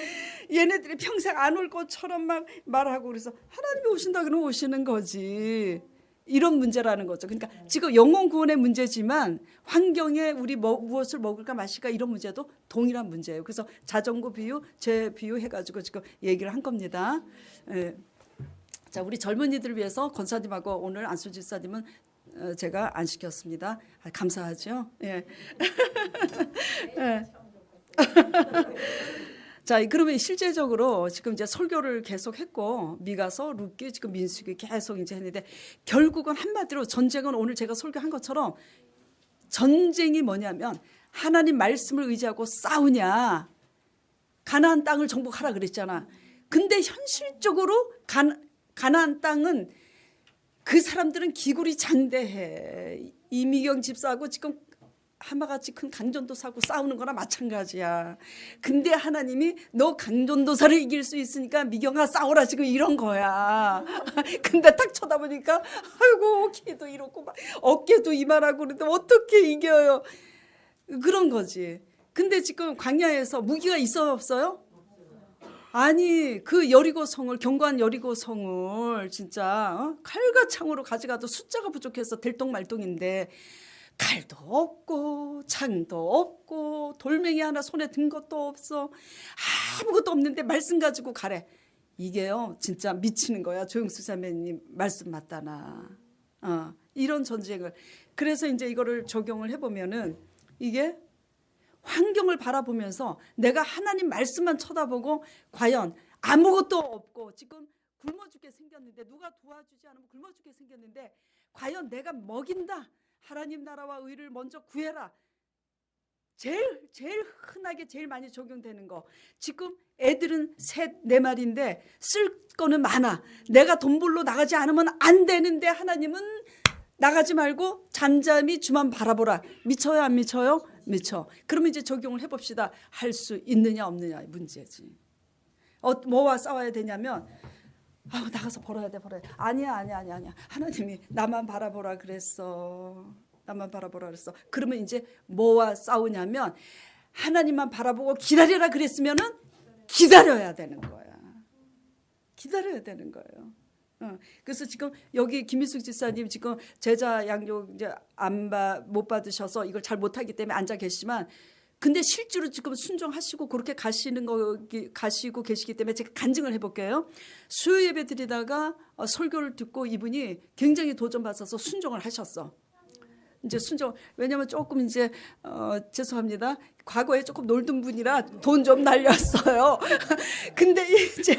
얘네들이 평생 안 올 것처럼 막 말하고 그래서 하나님이 오신다 그러면 오시는 거지. 이런 문제라는 거죠. 그러니까 지금 영혼 구원의 문제지만 환경에 우리 무엇을 먹을까 마실까 이런 문제도 동일한 문제예요. 그래서 자전거 비유, 제 비유 해가지고 지금 얘기를 한 겁니다. 예. 자, 우리 젊은이들을 위해서 권사님하고 오늘 안수 집사님은 제가 안 시켰습니다. 감사하죠. 예. 예. 자, 그러면 실제적으로 지금 이제 설교를 계속 했고 미가서, 룻기, 지금 민수기 계속 이제 했는데 결국은 한마디로 전쟁은 오늘 제가 설교한 것처럼 전쟁이 뭐냐면 하나님 말씀을 의지하고 싸우냐 가나안 땅을 정복하라 그랬잖아. 근데 현실적으로 가나안 땅은 그 사람들은 기굴이 장대해. 이미경 집사하고 지금 하마같이 큰 강전도사하고 싸우는 거나 마찬가지야. 근데 하나님이 너 강전도사를 이길 수 있으니까 미경아 싸워라 지금 이런 거야. 근데 딱 쳐다보니까 아이고 키도 이렇고 막 어깨도 이만하고 그런데 어떻게 이겨요. 그런 거지. 근데 지금 광야에서 무기가 있어요 없어요? 아니 그 여리고성을 견고한 여리고성을 진짜 칼과 창으로 가져가도 숫자가 부족해서 들똥말똥인데 칼도 없고 창도 없고 돌멩이 하나 손에 든 것도 없어. 아무것도 없는데 말씀 가지고 가래. 이게요 진짜 미치는 거야. 조영수 자매님 말씀 맞다나. 이런 전쟁을. 그래서 이제 이거를 적용을 해보면은 이게 환경을 바라보면서 내가 하나님 말씀만 쳐다보고 과연 아무것도 없고 지금 굶어 죽게 생겼는데 누가 도와주지 않으면 굶어 죽게 생겼는데 과연 내가 먹인다. 하나님 나라와 의를 먼저 구해라. 제일 흔하게 제일 많이 적용되는 거. 지금 애들은 3, 4마리인데 쓸 거는 많아. 내가 돈 벌러 나가지 않으면 안 되는데 하나님은 나가지 말고 잠잠히 주만 바라보라. 미쳐요 안 미쳐요? 미쳐. 그러면 이제 적용을 해봅시다. 할 수 있느냐 없느냐 문제지. 뭐와 싸워야 되냐면 나가서 벌어야 돼. 아니야. 하나님이 나만 바라보라 그랬어. 나만 바라보라 그랬어. 그러면 이제 뭐와 싸우냐면 하나님만 바라보고 기다려라 그랬으면은 기다려야 되는 거야. 기다려야 되는 거예요. 그래서 지금 여기 김민숙 집사님 지금 제자 양육 이제 못 받으셔서 이걸 잘 못하기 때문에 앉아 계시지만 근데 실제로 지금 순종하시고 그렇게 가시고 계시기 때문에 제가 간증을 해볼게요. 수요 예배 드리다가 설교를 듣고 이분이 굉장히 도전받아서 순종을 하셨어. 이제 순종 왜냐하면 조금 이제 죄송합니다. 과거에 조금 놀던 분이라 돈 좀 날렸어요. 근데 이제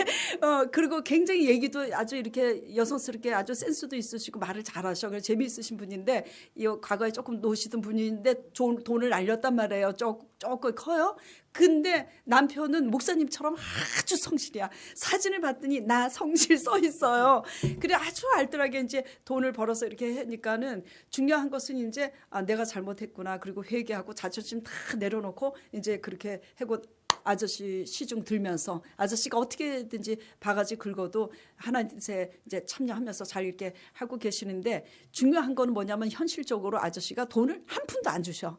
그리고 굉장히 얘기도 아주 이렇게 여성스럽게 아주 센스도 있으시고 말을 잘하셔. 그래서 재미있으신 분인데 이 과거에 조금 노시던 분인데 돈을 날렸단 말이에요. 조금 커요. 근데 남편은 목사님처럼 아주 성실이야. 사진을 봤더니 나 성실 써 있어요. 그래 아주 알뜰하게 이제 돈을 벌어서 이렇게 하니까는 중요한 것은 이제 내가 잘못했구나. 그리고 회개하고 자존심 다 내려놓고 이제 그렇게 하고 아저씨 시중 들면서 아저씨가 어떻게든지 바가지 긁어도 하나님에 이제 참여하면서 잘 이렇게 하고 계시는데 중요한 거는 뭐냐면 현실적으로 아저씨가 돈을 한 푼도 안 주셔.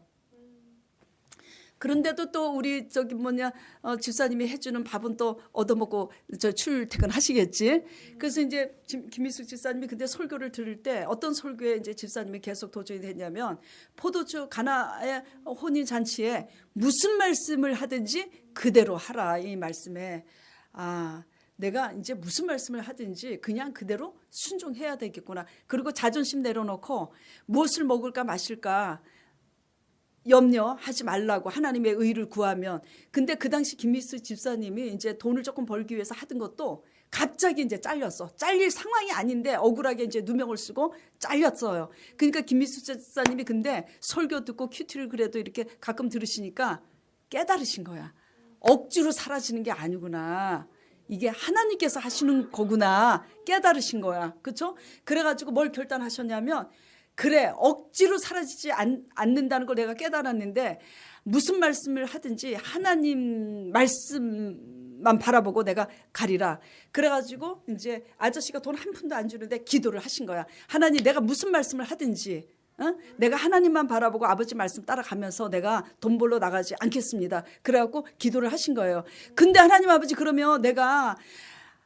그런데도 또 우리 집사님이 해주는 밥은 또 얻어먹고 출퇴근 하시겠지. 그래서 이제 김미숙 집사님이 근데 설교를 들을 때 어떤 설교에 이제 집사님이 계속 도전이 됐냐면 포도주 가나의 혼인 잔치에 무슨 말씀을 하든지 그대로 하라 이 말씀에 내가 이제 무슨 말씀을 하든지 그냥 그대로 순종해야 되겠구나. 그리고 자존심 내려놓고 무엇을 먹을까 마실까 염려하지 말라고 하나님의 의를 구하면. 근데 그 당시 김미수 집사님이 이제 돈을 조금 벌기 위해서 하던 것도 갑자기 이제 잘렸어. 잘릴 상황이 아닌데 억울하게 이제 누명을 쓰고 잘렸어요. 그러니까 김미수 집사님이 근데 설교 듣고 큐티를 그래도 이렇게 가끔 들으시니까 깨달으신 거야. 억지로 사라지는 게 아니구나. 이게 하나님께서 하시는 거구나 깨달으신 거야. 그렇죠? 그래가지고 뭘 결단하셨냐면 그래 억지로 사라지지 않는다는 걸 내가 깨달았는데 무슨 말씀을 하든지 하나님 말씀만 바라보고 내가 가리라. 그래가지고 이제 아저씨가 돈 한 푼도 안 주는데 기도를 하신 거야. 하나님 내가 무슨 말씀을 하든지 내가 하나님만 바라보고 아버지 말씀 따라가면서 내가 돈 벌러 나가지 않겠습니다. 그래갖고 기도를 하신 거예요. 근데 하나님 아버지 그러면 내가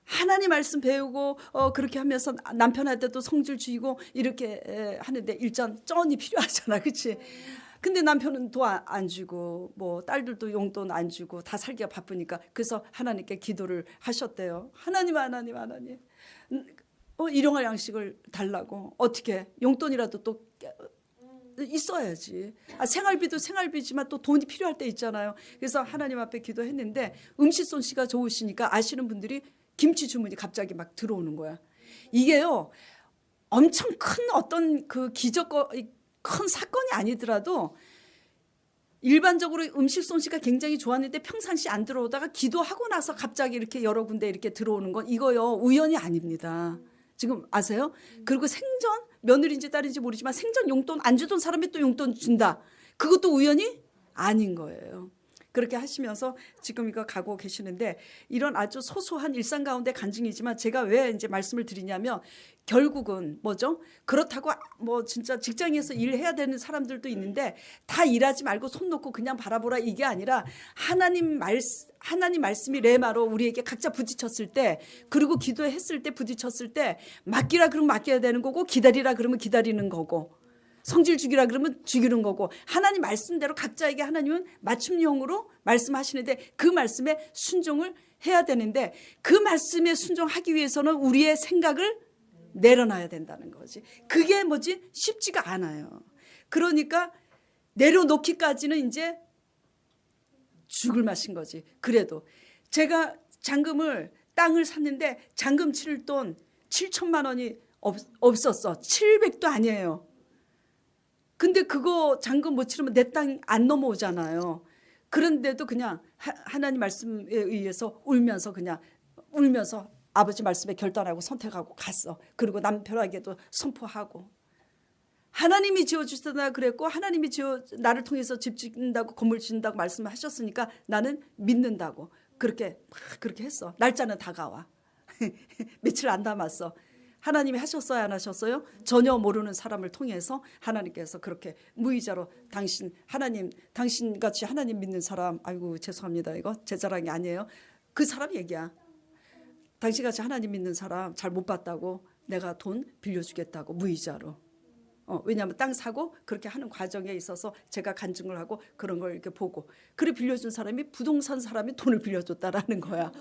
하나님 말씀 배우고 그렇게 하면서 남편한테도 성질 주이고 이렇게 하는데 일단 쩐이 필요하잖아. 그렇지? 근데 남편은 돈 안 주고 뭐 딸들도 용돈 안 주고 다 살기가 바쁘니까 그래서 하나님께 기도를 하셨대요. 하나님 일용할 양식을 달라고. 어떻게 용돈이라도 또 있어야지. 생활비도 생활비지만 또 돈이 필요할 때 있잖아요. 그래서 하나님 앞에 기도했는데 음식 솜씨가 좋으시니까 아시는 분들이 김치 주문이 갑자기 막 들어오는 거야. 이게요 엄청 큰 어떤 그 큰 사건이 아니더라도 일반적으로 음식 솜씨가 굉장히 좋았는데 평상시 안 들어오다가 기도하고 나서 갑자기 이렇게 여러 군데 이렇게 들어오는 건 이거요 우연이 아닙니다. 지금 아세요? 그리고 생전 며느리인지 딸인지 모르지만 생전 용돈 안 주던 사람이 또 용돈 준다. 그것도 우연이 아닌 거예요. 그렇게 하시면서 지금 이거 가고 계시는데 이런 아주 소소한 일상 가운데 간증이지만 제가 왜 이제 말씀을 드리냐면 결국은 뭐죠? 그렇다고 뭐 진짜 직장에서 일해야 되는 사람들도 있는데 다 일하지 말고 손 놓고 그냥 바라보라 이게 아니라 하나님 말씀이 레마로 우리에게 각자 부딪혔을 때 그리고 기도했을 때 부딪혔을 때 맡기라 그러면 맡겨야 되는 거고 기다리라 그러면 기다리는 거고 성질 죽이라 그러면 죽이는 거고 하나님 말씀대로 각자에게 하나님은 맞춤형으로 말씀하시는데 그 말씀에 순종을 해야 되는데 그 말씀에 순종하기 위해서는 우리의 생각을 내려놔야 된다는 거지. 그게 뭐지? 쉽지가 않아요. 그러니까 내려놓기까지는 이제 죽을 맛인 거지. 그래도 제가 땅을 샀는데 잔금 치를 돈 7천만 원이 없었어. 700도 아니에요. 근데 그거 잔금 못 치르면 내 땅 안 넘어오잖아요. 그런데도 그냥 하나님 말씀에 의해서 울면서 아버지 말씀에 결단하고 선택하고 갔어. 그리고 남편에게도 선포하고 하나님이 지어주시다 그랬고 하나님이 나를 통해서 집 짓는다고 건물 짓는다고 말씀하셨으니까 나는 믿는다고 그렇게 했어. 날짜는 다가와. 며칠 안 남았어. 하나님이 하셨어요 안 하셨어요? 전혀 모르는 사람을 통해서 하나님께서 그렇게 무의자로 당신같이 하나님 믿는 사람 아이고 죄송합니다. 이거 제 자랑이 아니에요. 그 사람 얘기야. 당신같이 하나님 믿는 사람 잘 못 봤다고 내가 돈 빌려주겠다고 무의자로. 왜냐하면 땅 사고 그렇게 하는 과정에 있어서 제가 간증을 하고 그런 걸 이렇게 보고 그래 빌려준 사람이 부동산 사람이 돈을 빌려줬다라는 거야.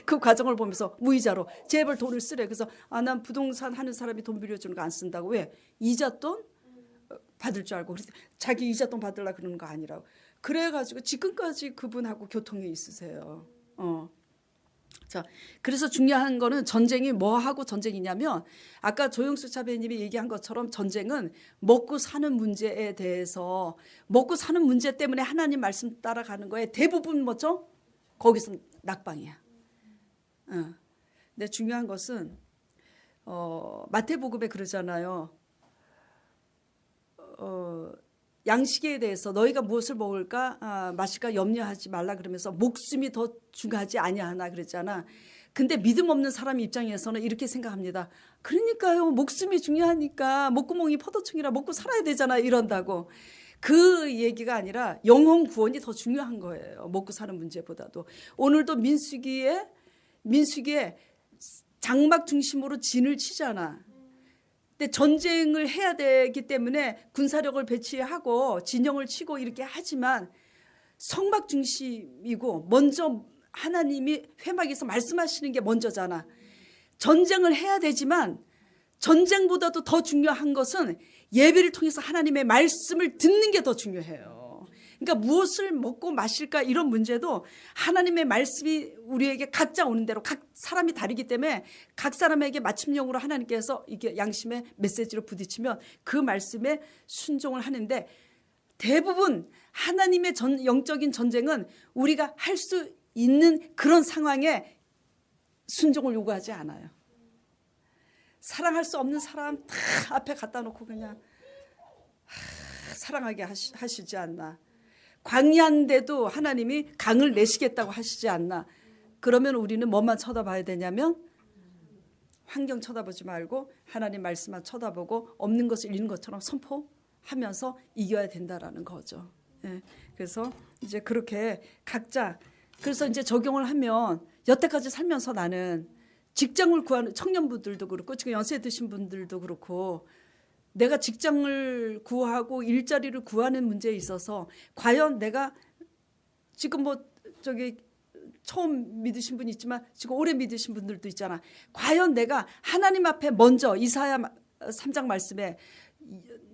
그 과정을 보면서 무이자로 제발 돈을 쓰래. 그래서 난 부동산 하는 사람이 돈 빌려주는 거 안 쓴다고. 왜? 이자돈 받을 줄 알고 자기 이자돈 받으려고 그러는 거 아니라고. 그래가지고 지금까지 그분하고 교통에 있으세요. 자, 그래서 중요한 거는 전쟁이 뭐하고 전쟁이냐면 아까 조영수 차배님이 얘기한 것처럼 전쟁은 먹고 사는 문제에 대해서 먹고 사는 문제 때문에 하나님 말씀 따라가는 거에 대부분 뭐죠? 거기서 낙방이야. 근데 중요한 것은 마태복음에 그러잖아요. 양식에 대해서 너희가 무엇을 먹을까 마실까 염려하지 말라 그러면서 목숨이 더 중요하지 아니하나 그랬잖아. 근데 믿음 없는 사람 입장에서는 이렇게 생각합니다. 그러니까요, 목숨이 중요하니까 목구멍이 포도청이라 먹고 살아야 되잖아 이런다고. 그 얘기가 아니라 영혼 구원이 더 중요한 거예요. 먹고 사는 문제보다도. 오늘도 민수기에 장막 중심으로 진을 치잖아. 근데 전쟁을 해야 되기 때문에 군사력을 배치하고 진영을 치고 이렇게 하지만 성막 중심이고 먼저 하나님이 회막에서 말씀하시는 게 먼저잖아. 전쟁을 해야 되지만 전쟁보다도 더 중요한 것은 예배를 통해서 하나님의 말씀을 듣는 게 더 중요해요. 그러니까 무엇을 먹고 마실까 이런 문제도 하나님의 말씀이 우리에게 각자 오는 대로 각 사람이 다르기 때문에 각 사람에게 맞춤형으로 하나님께서 이게 양심의 메시지로 부딪히면 그 말씀에 순종을 하는데 대부분 하나님의 영적인 전쟁은 우리가 할 수 있는 그런 상황에 순종을 요구하지 않아요. 사랑할 수 없는 사람 다 앞에 갖다 놓고 그냥 사랑하게 하시지 않나. 광야인데도 하나님이 강을 내시겠다고 하시지 않나. 그러면 우리는 뭐만 쳐다봐야 되냐면 환경 쳐다보지 말고 하나님 말씀만 쳐다보고 없는 것을 있는 것처럼 선포하면서 이겨야 된다라는 거죠. 예. 그래서 이제 그렇게 각자 그래서 이제 적용을 하면 여태까지 살면서 나는 직장을 구하는 청년분들도 그렇고 지금 연세 드신 분들도 그렇고 내가 직장을 구하고 일자리를 구하는 문제에 있어서 과연 내가 지금 뭐 저기 처음 믿으신 분이 있지만 지금 오래 믿으신 분들도 있잖아. 과연 내가 하나님 앞에 먼저 이사야 3장 말씀에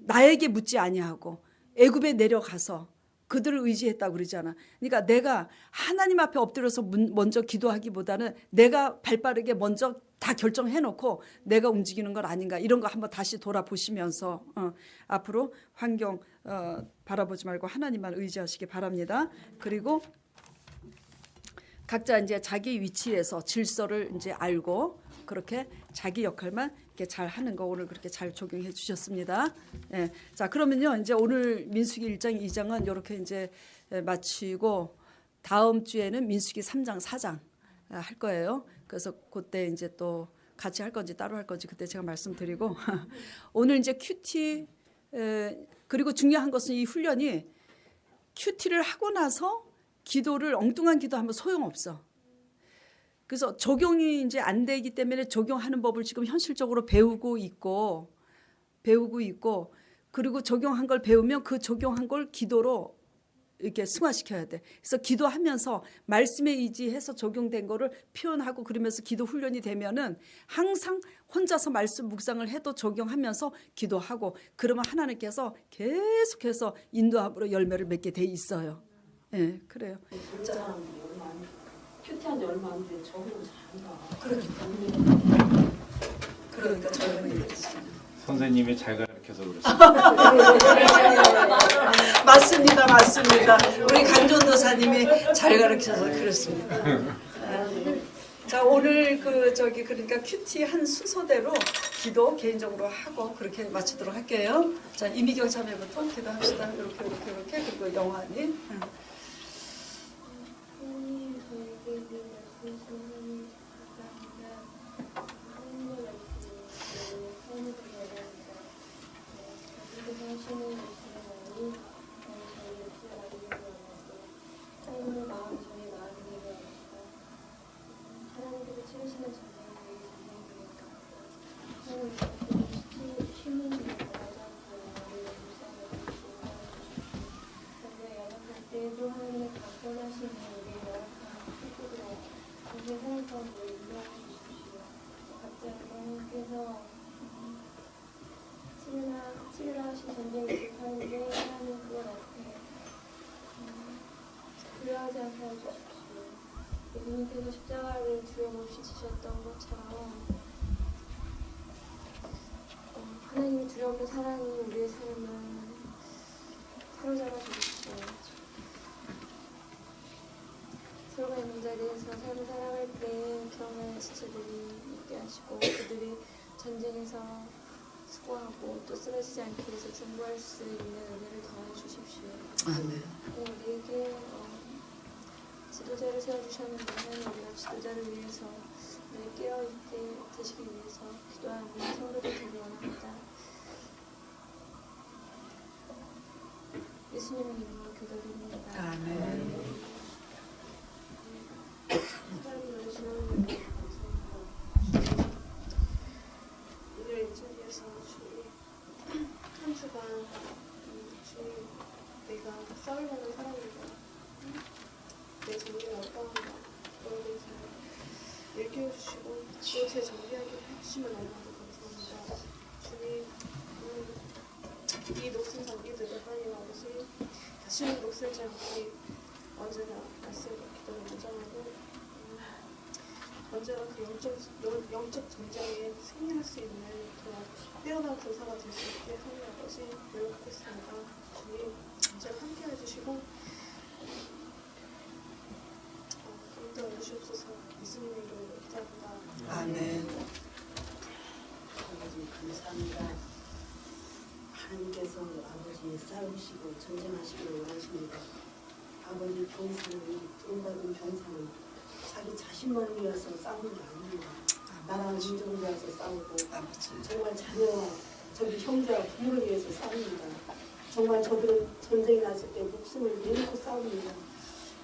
나에게 묻지 아니하고 애굽에 내려가서 그들을 의지했다고 그러잖아. 그러니까 내가 하나님 앞에 엎드려서 먼저 기도하기보다는 내가 발빠르게 먼저 다 결정해놓고 내가 움직이는 건 아닌가 이런 거 한번 다시 돌아보시면서 앞으로 환경 바라보지 말고 하나님만 의지하시기 바랍니다. 그리고 각자 이제 자기 위치에서 질서를 이제 알고 그렇게 자기 역할만 이렇게 잘 하는 거 오늘 그렇게 잘 적용해 주셨습니다. 예. 자, 그러면요. 이제 오늘 민수기 1장, 2장은 이렇게 이제 마치고 다음 주에는 민수기 3장, 4장 할 거예요. 그래서 그때 이제 또 같이 할 건지 따로 할 건지 그때 제가 말씀드리고 오늘 이제 큐티 그리고 중요한 것은 이 훈련이 큐티를 하고 나서 기도를 엉뚱한 기도하면 소용없어. 그래서 적용이 이제 안 되기 때문에 적용하는 법을 지금 현실적으로 배우고 있고 그리고 적용한 걸 배우면 그 적용한 걸 기도로 이렇게 승화시켜야 돼. 그래서 기도하면서 말씀에 의지해서 적용된 거를 표현하고 그러면서 기도 훈련이 되면은 항상 혼자서 말씀 묵상을 해도 적용하면서 기도하고 그러면 하나님께서 계속해서 인도함으로 열매를 맺게 돼 있어요. 네, 그래요. 진짜 큐티한 지 얼마 안 돼. 적응을 잘한다. 그러니까 적응이 선생님이 잘 가르쳐서 그렇습니다. 맞습니다. 우리 강전도사님이 잘 가르쳐서 그렇습니다. 자, 오늘 그러니까 큐티 한 순서대로 기도 개인적으로 하고 그렇게 마치도록 할게요. 자, 이미경 자매부터 기도합시다. 이렇게 그리고 영환이. 치열하신 전쟁이 하는데 하나님 그걸 앞에 두려워하지 않게 해주십시오. 예수님께서 십자가를 두려움 없이 지셨던 것처럼 하나님이 두려움과 사랑이 우리의 삶을 사로잡아 주십시오. 서로의 문제에 대해서 삶을 살아갈 때 경험하는 지체들이 있게 하시고 그들이 전쟁에서 수고하고 또 쓰러지지 않기 위해서 중보할 수 있는 은혜를 더해 주십시오. 아멘. 우리에게 지도자를 세워주셨는데 우리가 지도자를 위해서 깨어있게 되시기 위해서 기도하는 성도들 되기 원합니다. 예수님의 이름으로 기도드립니다. 아멘. 하나님을 지나는 데 감사합니다. 오늘 이 자리에서 주님 한 주간 주님 내가 싸울 만한 사람인가 내 정리가 어떠한가 그거에 대해서 일깨워주시고 또 제 정리하게 해주시면 얼마나 감사합니다. 주님 이 녹슨 장기들을 하나님 아버지 다시는 녹슬지 않게 언제나 말씀과 기도를 무장하고 언제나 그 영적 전쟁에 승리할 수 있는 그런 뛰어난 군사가 될 수 있게 하나님 아버지 노력하겠습니다. 주님 언제나 함께 해주시고 인도해 주시옵소서. 예수님의 이름으로 기도합니다. 아멘. 아버지 감사합니다. 하나님께서 아버지 싸우시고 전쟁하시기를 원하십니다. 아버지 병사는 부름받은 병사는 자기 자신만을 위해서 싸우는 게 아닙니다. 나라와 민족을 위해서 싸우고 정말 자녀와 저기 형제와 부모를 위해서 싸웁니다. 정말 저들은 전쟁이 났을 때 목숨을 내놓고 싸웁니다.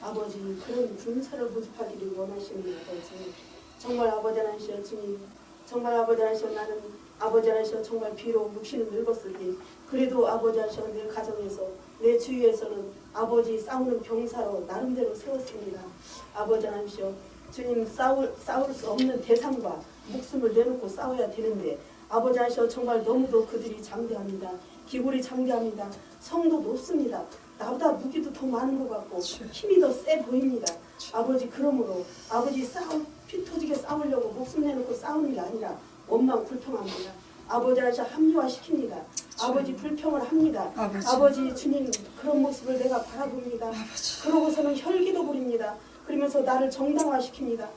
아버지 그런 군사를 모집하기를 원하시는 아버지 정말 아버지 하나시여 주님 정말 아버지 하나시여 나는 아버지 하나시여 정말 비록 육신은 늙었으니 그래도 아버지 하나시여 내 가정에서 내 주위에서는 아버지 싸우는 병사로 나름대로 세웠습니다. 아버지 하나시여 주님 싸울 수 없는 대상과 목숨을 내놓고 싸워야 되는데 아버지 하나시여 정말 너무도 그들이 장대합니다. 기골이 장대합니다. 성도 높습니다. 나보다 무기도 더 많은 것 같고 힘이 더 세 보입니다. 아버지 그러므로 아버지 피 터지게 싸우려고 목숨 내놓고 싸우는 게 아니라 원망 불평합니다. 아버지 하나님 합리화시킵니다. 아버지 불평을 합니다. 아버지 주님 그런 모습을 내가 바라봅니다. 그러고서는 혈기도 부립니다. 그러면서 나를 정당화시킵니다.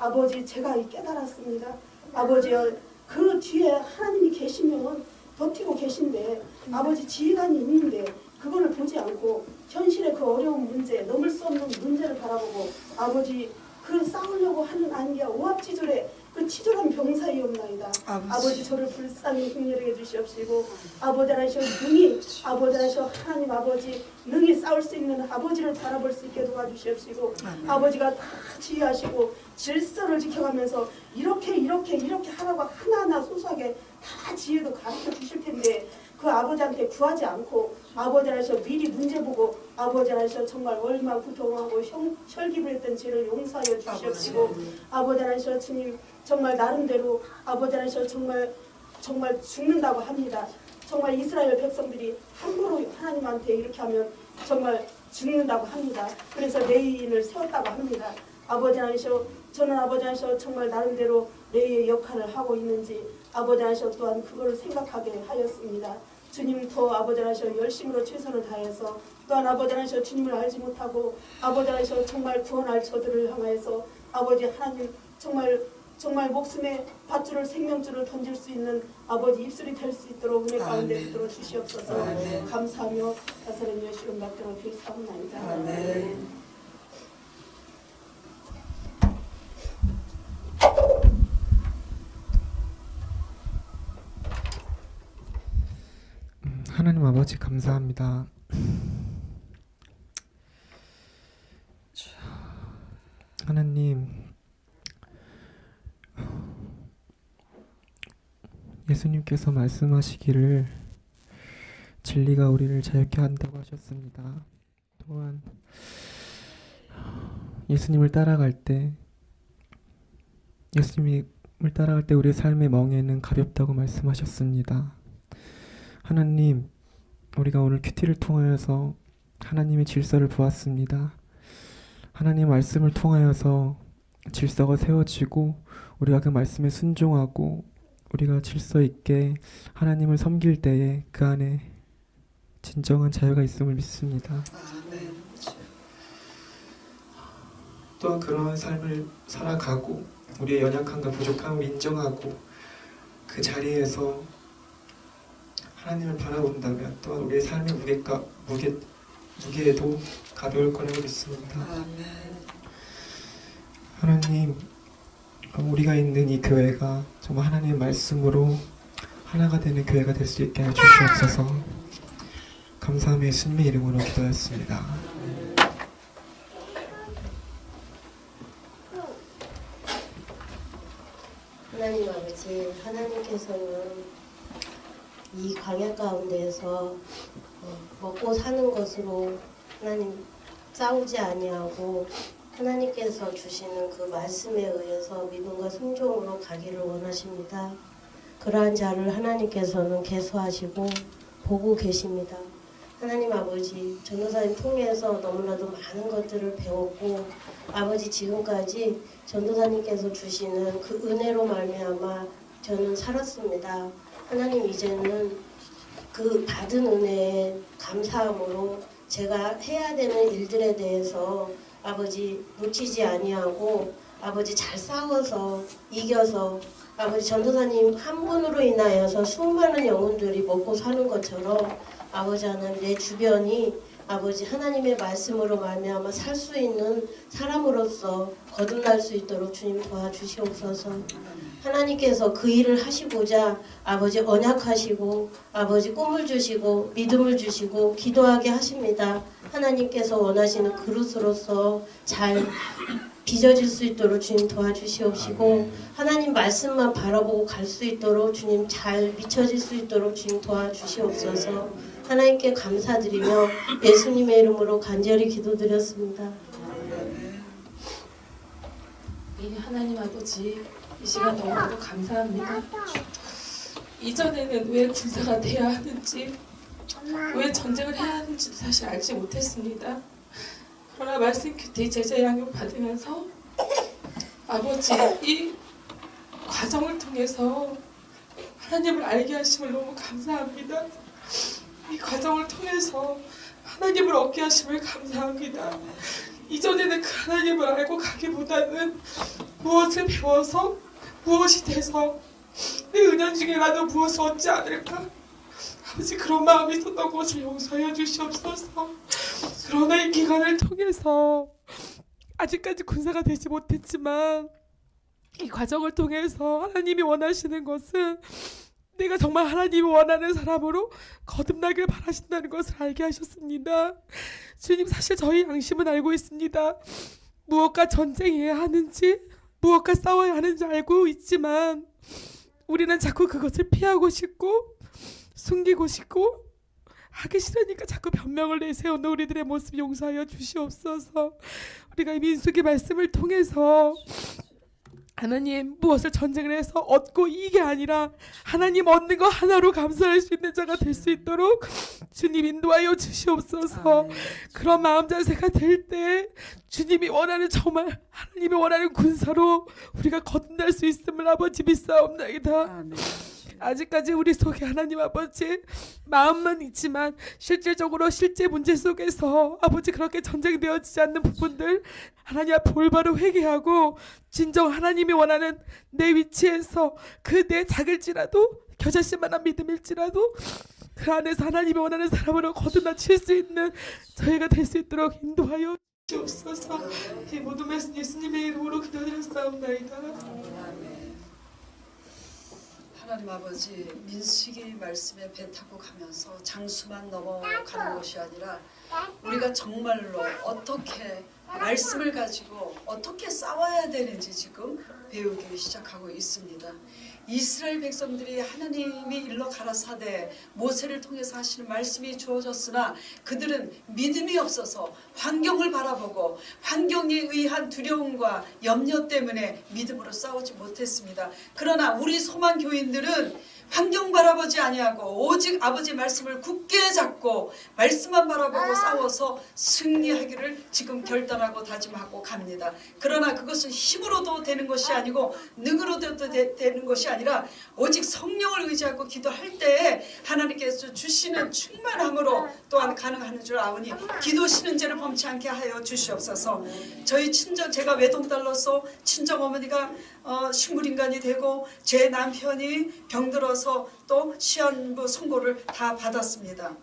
아버지 제가 깨달았습니다. 아버지여 그 뒤에 하나님이 계시면 버티고 계신데 아버지 지휘관이 있는데 그거를 보지 않고 현실의 그 어려운 문제 넘을 수 없는 문제를 바라보고 아버지 그 싸우려고 하는 아니야 오합지졸의 그 치졸한 병사이옵나이다. 아버지 저를 불쌍히 힘내게 주시옵시고 아버지 하나시오 능히 아버지 하나시오 하나님 아버지 능히 싸울 수 있는 아버지를 바라볼 수 있게 도와주시옵시고 아버지가 다 지휘하시고 질서를 지켜가면서 이렇게 하라고 하나하나 소소하게 다 지혜도 가르쳐 주실 텐데 그 아버지한테 구하지 않고 아버지 하나시오 미리 문제 보고 아버지 하나시오 정말 얼마나 고통하고 혈기를 했던 죄를 용서하여 주시옵시고 아버지 하나시오 주님 정말 나름대로 아버지 하나시오 정말 죽는다고 합니다. 정말 이스라엘 백성들이 함부로 하나님한테 이렇게 하면 정말 죽는다고 합니다. 그래서 레위인을 세웠다고 합니다. 아버지 하나시오 저는 아버지 하나시오 정말 나름대로 레위의 역할을 하고 있는지 아버지 하나시오 또한 그걸 생각하게 하였습니다. 주님 더 아버지 하나시오 열심으로 최선을 다해서 또한 아버지 하나시오 주님을 알지 못하고 아버지 하나시오 정말 구원할 저들을 향하여서 아버지 하나님 정말 목숨의 밧줄을 생명줄을 던질 수 있는 아버지 입술이 될 수 있도록 은혜 가운데 붙들어 주시옵소서. 감사하며 나사렛 예수 이름 받들어 빌사옵나이다. 아멘. 하나님 아버지 감사합니다. 하나님 예수님께서 말씀하시기를 진리가 우리를 자유케 한다고 하셨습니다. 또한 예수님을 따라갈 때 우리의 삶의 멍에는 가볍다고 말씀하셨습니다. 하나님, 우리가 오늘 큐티를 통하여서 하나님의 질서를 보았습니다. 하나님의 말씀을 통하여서 질서가 세워지고 우리가 그 말씀에 순종하고 우리가 질서 있게 하나님을 섬길 때에 그 안에 진정한 자유가 있음을 믿습니다. 또한 그러한 삶을 살아가고 우리의 연약함과 부족함을 인정하고 그 자리에서 하나님을 바라본다면 또한 우리의 삶의 무게도 가벼울 거라고 믿습니다. 하나님, 우리가 있는 이 교회가 정말 하나님의 말씀으로 하나가 되는 교회가 될 수 있게 해주시옵소서. 감사함의 예수님의 이름으로 기도했습니다. 하나님 아버지, 하나님께서는 이 광야 가운데에서 먹고 사는 것으로 하나님 싸우지 아니하고 하나님께서 주시는 그 말씀에 의해서 믿음과 순종으로 가기를 원하십니다. 그러한 자를 하나님께서는 계수하시고 보고 계십니다. 하나님 아버지, 전도사님 통해서 너무나도 많은 것들을 배웠고 아버지 지금까지 전도사님께서 주시는 그 은혜로 말미암아 저는 살았습니다. 하나님 이제는 그 받은 은혜에 감사함으로 제가 해야 되는 일들에 대해서 아버지 놓치지 아니하고 아버지 잘 싸워서 이겨서 아버지 전도사님 한 분으로 인하여서 수많은 영혼들이 먹고 사는 것처럼 아버지 하나님 내 주변이 아버지 하나님의 말씀으로 말미암아 살 수 있는 사람으로서 거듭날 수 있도록 주님 도와주시옵소서. 하나님께서 그 일을 하시고자 아버지 언약하시고 아버지 꿈을 주시고 믿음을 주시고 기도하게 하십니다. 하나님께서 원하시는 그릇으로서 잘 빚어질 수 있도록 주님 도와주시옵시고 하나님 말씀만 바라보고 갈 수 있도록 주님 잘 미쳐질 수 있도록 주님 도와주시옵소서. 하나님께 감사드리며 예수님의 이름으로 간절히 기도드렸습니다. 하나님 아버지, 이 시간 너무나도 감사합니다. 이전에는 왜 군사가 돼야 하는지, 왜 전쟁을 해야 하는지도 사실 알지 못했습니다. 그러나 말씀 규태 제자 양육 받으면서 아버지 이 과정을 통해서 하나님을 알게 하심을 너무 감사합니다. 이 과정을 통해서 하나님을 얻게 하심을 감사합니다. 이전에는 그 하나님을 알고 가기보다는 무엇을 배워서 무엇이 돼서 내 은연중에라도 무엇을 얻지 않을까, 아버지 그런 마음이 있었던 것을 용서해 주시옵소서. 그러나 이 기간을 통해서 아직까지 군사가 되지 못했지만 이 과정을 통해서 하나님이 원하시는 것은 내가 정말 하나님이 원하는 사람으로 거듭나길 바라신다는 것을 알게 하셨습니다. 주님, 사실 저희 양심은 알고 있습니다. 무엇과 전쟁해야 하는지, 무엇과 싸워야 하는지 알고 있지만 우리는 자꾸 그것을 피하고 싶고 숨기고 싶고 하기 싫으니까 자꾸 변명을 내세우는 우리들의 모습 용서하여 주시옵소서. 우리가 이 민수기 말씀을 통해서 하나님 무엇을 전쟁을 해서 얻고 이게 아니라 하나님 얻는 거 하나로 감사할 수 있는 자가 될 수 있도록 주님 인도하여 주시옵소서. 그런 마음 자세가 될 때 주님이 원하는, 정말 하나님이 원하는 군사로 우리가 거듭날 수 있음을 아버지 믿사옵나이다. 아직까지 우리 속에 하나님 아버지 마음만 있지만 실질적으로 실제 문제 속에서 아버지 그렇게 전쟁되어지지 않는 부분들 하나님 앞에 올바로 회개하고 진정 하나님이 원하는 내 위치에서 그 내 작을지라도 겨자씨만한 믿음일지라도 그 안에서 하나님이 원하는 사람으로 거듭나칠 수 있는 저희가 될 수 있도록 인도하여 주옵소서. 이 모든 말씀 예수님의 이름으로 기도드렸사옵나이다. 하나님 아버지, 민수기 말씀에 배 타고 가면서 장수만 넘어가는 것이 아니라 우리가 정말로 어떻게 말씀을 가지고 어떻게 싸워야 되는지 지금 배우기 시작하고 있습니다. 이스라엘 백성들이 하나님이 일러 가라사대 모세를 통해서 하시는 말씀이 주어졌으나 그들은 믿음이 없어서 환경을 바라보고 환경에 의한 두려움과 염려 때문에 믿음으로 싸우지 못했습니다. 그러나 우리 소망 교인들은 환경 바라보지 아니하고 오직 아버지 말씀을 굳게 잡고 말씀만 바라보고 싸워서 승리하기를 지금 결단하고 다짐하고 갑니다. 그러나 그것은 힘으로도 되는 것이 아니고 능으로도 되는 것이 아니라 오직 성령을 의지하고 기도할 때에 하나님께서 주시는 충만함으로 또한 가능한 줄 아오니 기도시는 죄를 범치 않게 하여 주시옵소서. 저희 친정, 제가 외동딸로서 친정어머니가 식물인간이 되고 제 남편이 병들어서 또 시한부 선고를 다 받았습니다.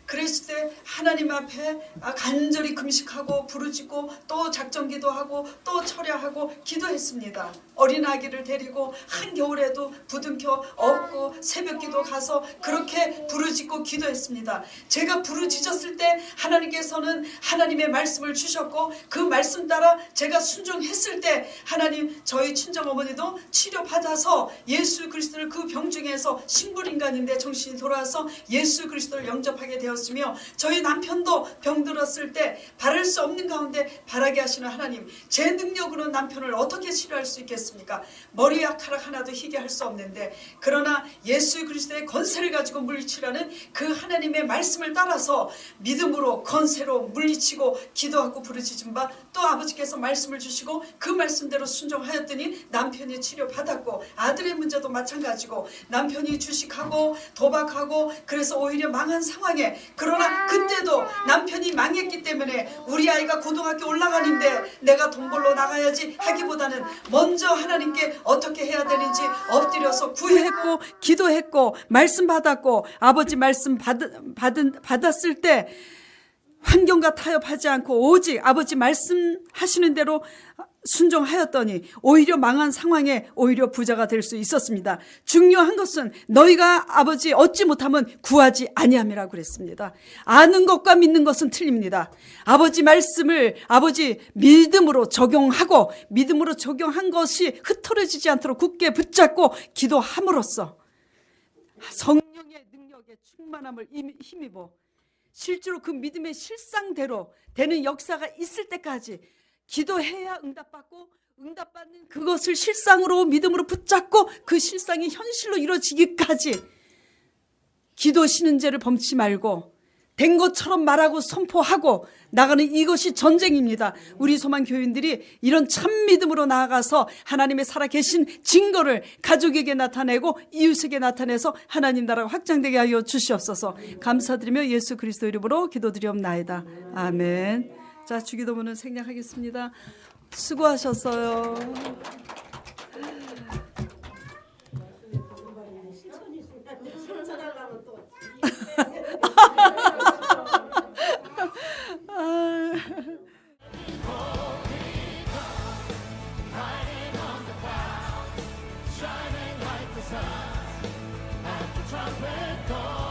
그랬을 때 하나님 앞에 간절히 금식하고 부르짖고 또 작정기도하고 또 철야하고 기도했습니다. 어린아기를 데리고 한겨울에도 부둥켜 업고 새벽기도 가서 그렇게 부르짖고 기도했습니다. 제가 부르짖었을 때 하나님께서는 하나님의 말씀을 주셨고 그 말씀 따라 제가 순종했을 때 하나님 저희 친정어머니도 치료받아서 예수 그리스도를 그 병 중에서 식물인간인데 정신이 돌아와서 예수 그리스도를 영접하게 되었으며 저희 남편도 병들었을 때 바랄 수 없는 가운데 바라게 하시는 하나님, 제 능력으로 남편을 어떻게 치료할 수 있겠습니까? 머리카락 하나도 희게 할 수 없는데 그러나 예수 그리스도의 건세를 가지고 물리치라는 그 하나님의 말씀을 따라서 믿음으로 건세로 물리치고 기도하고 부르짖은 바 또 아버지께서 말씀을 주시고 그 말씀대로 순종하였더니 남편이 치료받았고 아들의 문제도 마찬가지고 남편이 주식하고 도박하고 그래서 오히려 망한 상황에 그러나 그때도 남편이 망했기 때문에 우리 아이가 고등학교 올라가는데 내가 돈 벌러 나가야지 하기보다는 먼저 하나님께 어떻게 해야 되는지 엎드려서 구했고 기도했고 말씀 받았고 아버지 말씀 받았을 때 환경과 타협하지 않고 오직 아버지 말씀하시는 대로 순종하였더니 오히려 망한 상황에 오히려 부자가 될 수 있었습니다. 중요한 것은 너희가 아버지 얻지 못하면 구하지 아니함이라고 그랬습니다. 아는 것과 믿는 것은 틀립니다. 아버지 말씀을 아버지 믿음으로 적용하고 믿음으로 적용한 것이 흐트러지지 않도록 굳게 붙잡고 기도함으로써 성령의 능력에 충만함을 힘입어 실제로 그 믿음의 실상대로 되는 역사가 있을 때까지 기도해야 응답받고 응답받는 그것을 실상으로 믿음으로 붙잡고 그 실상이 현실로 이루어지기까지 기도시는 죄를 범치 말고 된 것처럼 말하고 선포하고 나가는 이것이 전쟁입니다. 우리 소망교인들이 이런 참 믿음으로 나아가서 하나님의 살아계신 증거를 가족에게 나타내고 이웃에게 나타내서 하나님 나라가 확장되게 하여 주시옵소서. 감사드리며 예수 그리스도 이름으로 기도드리옵나이다. 아멘. 자, 주기도문은 생략하겠습니다. 수고하셨어요. trumpet call.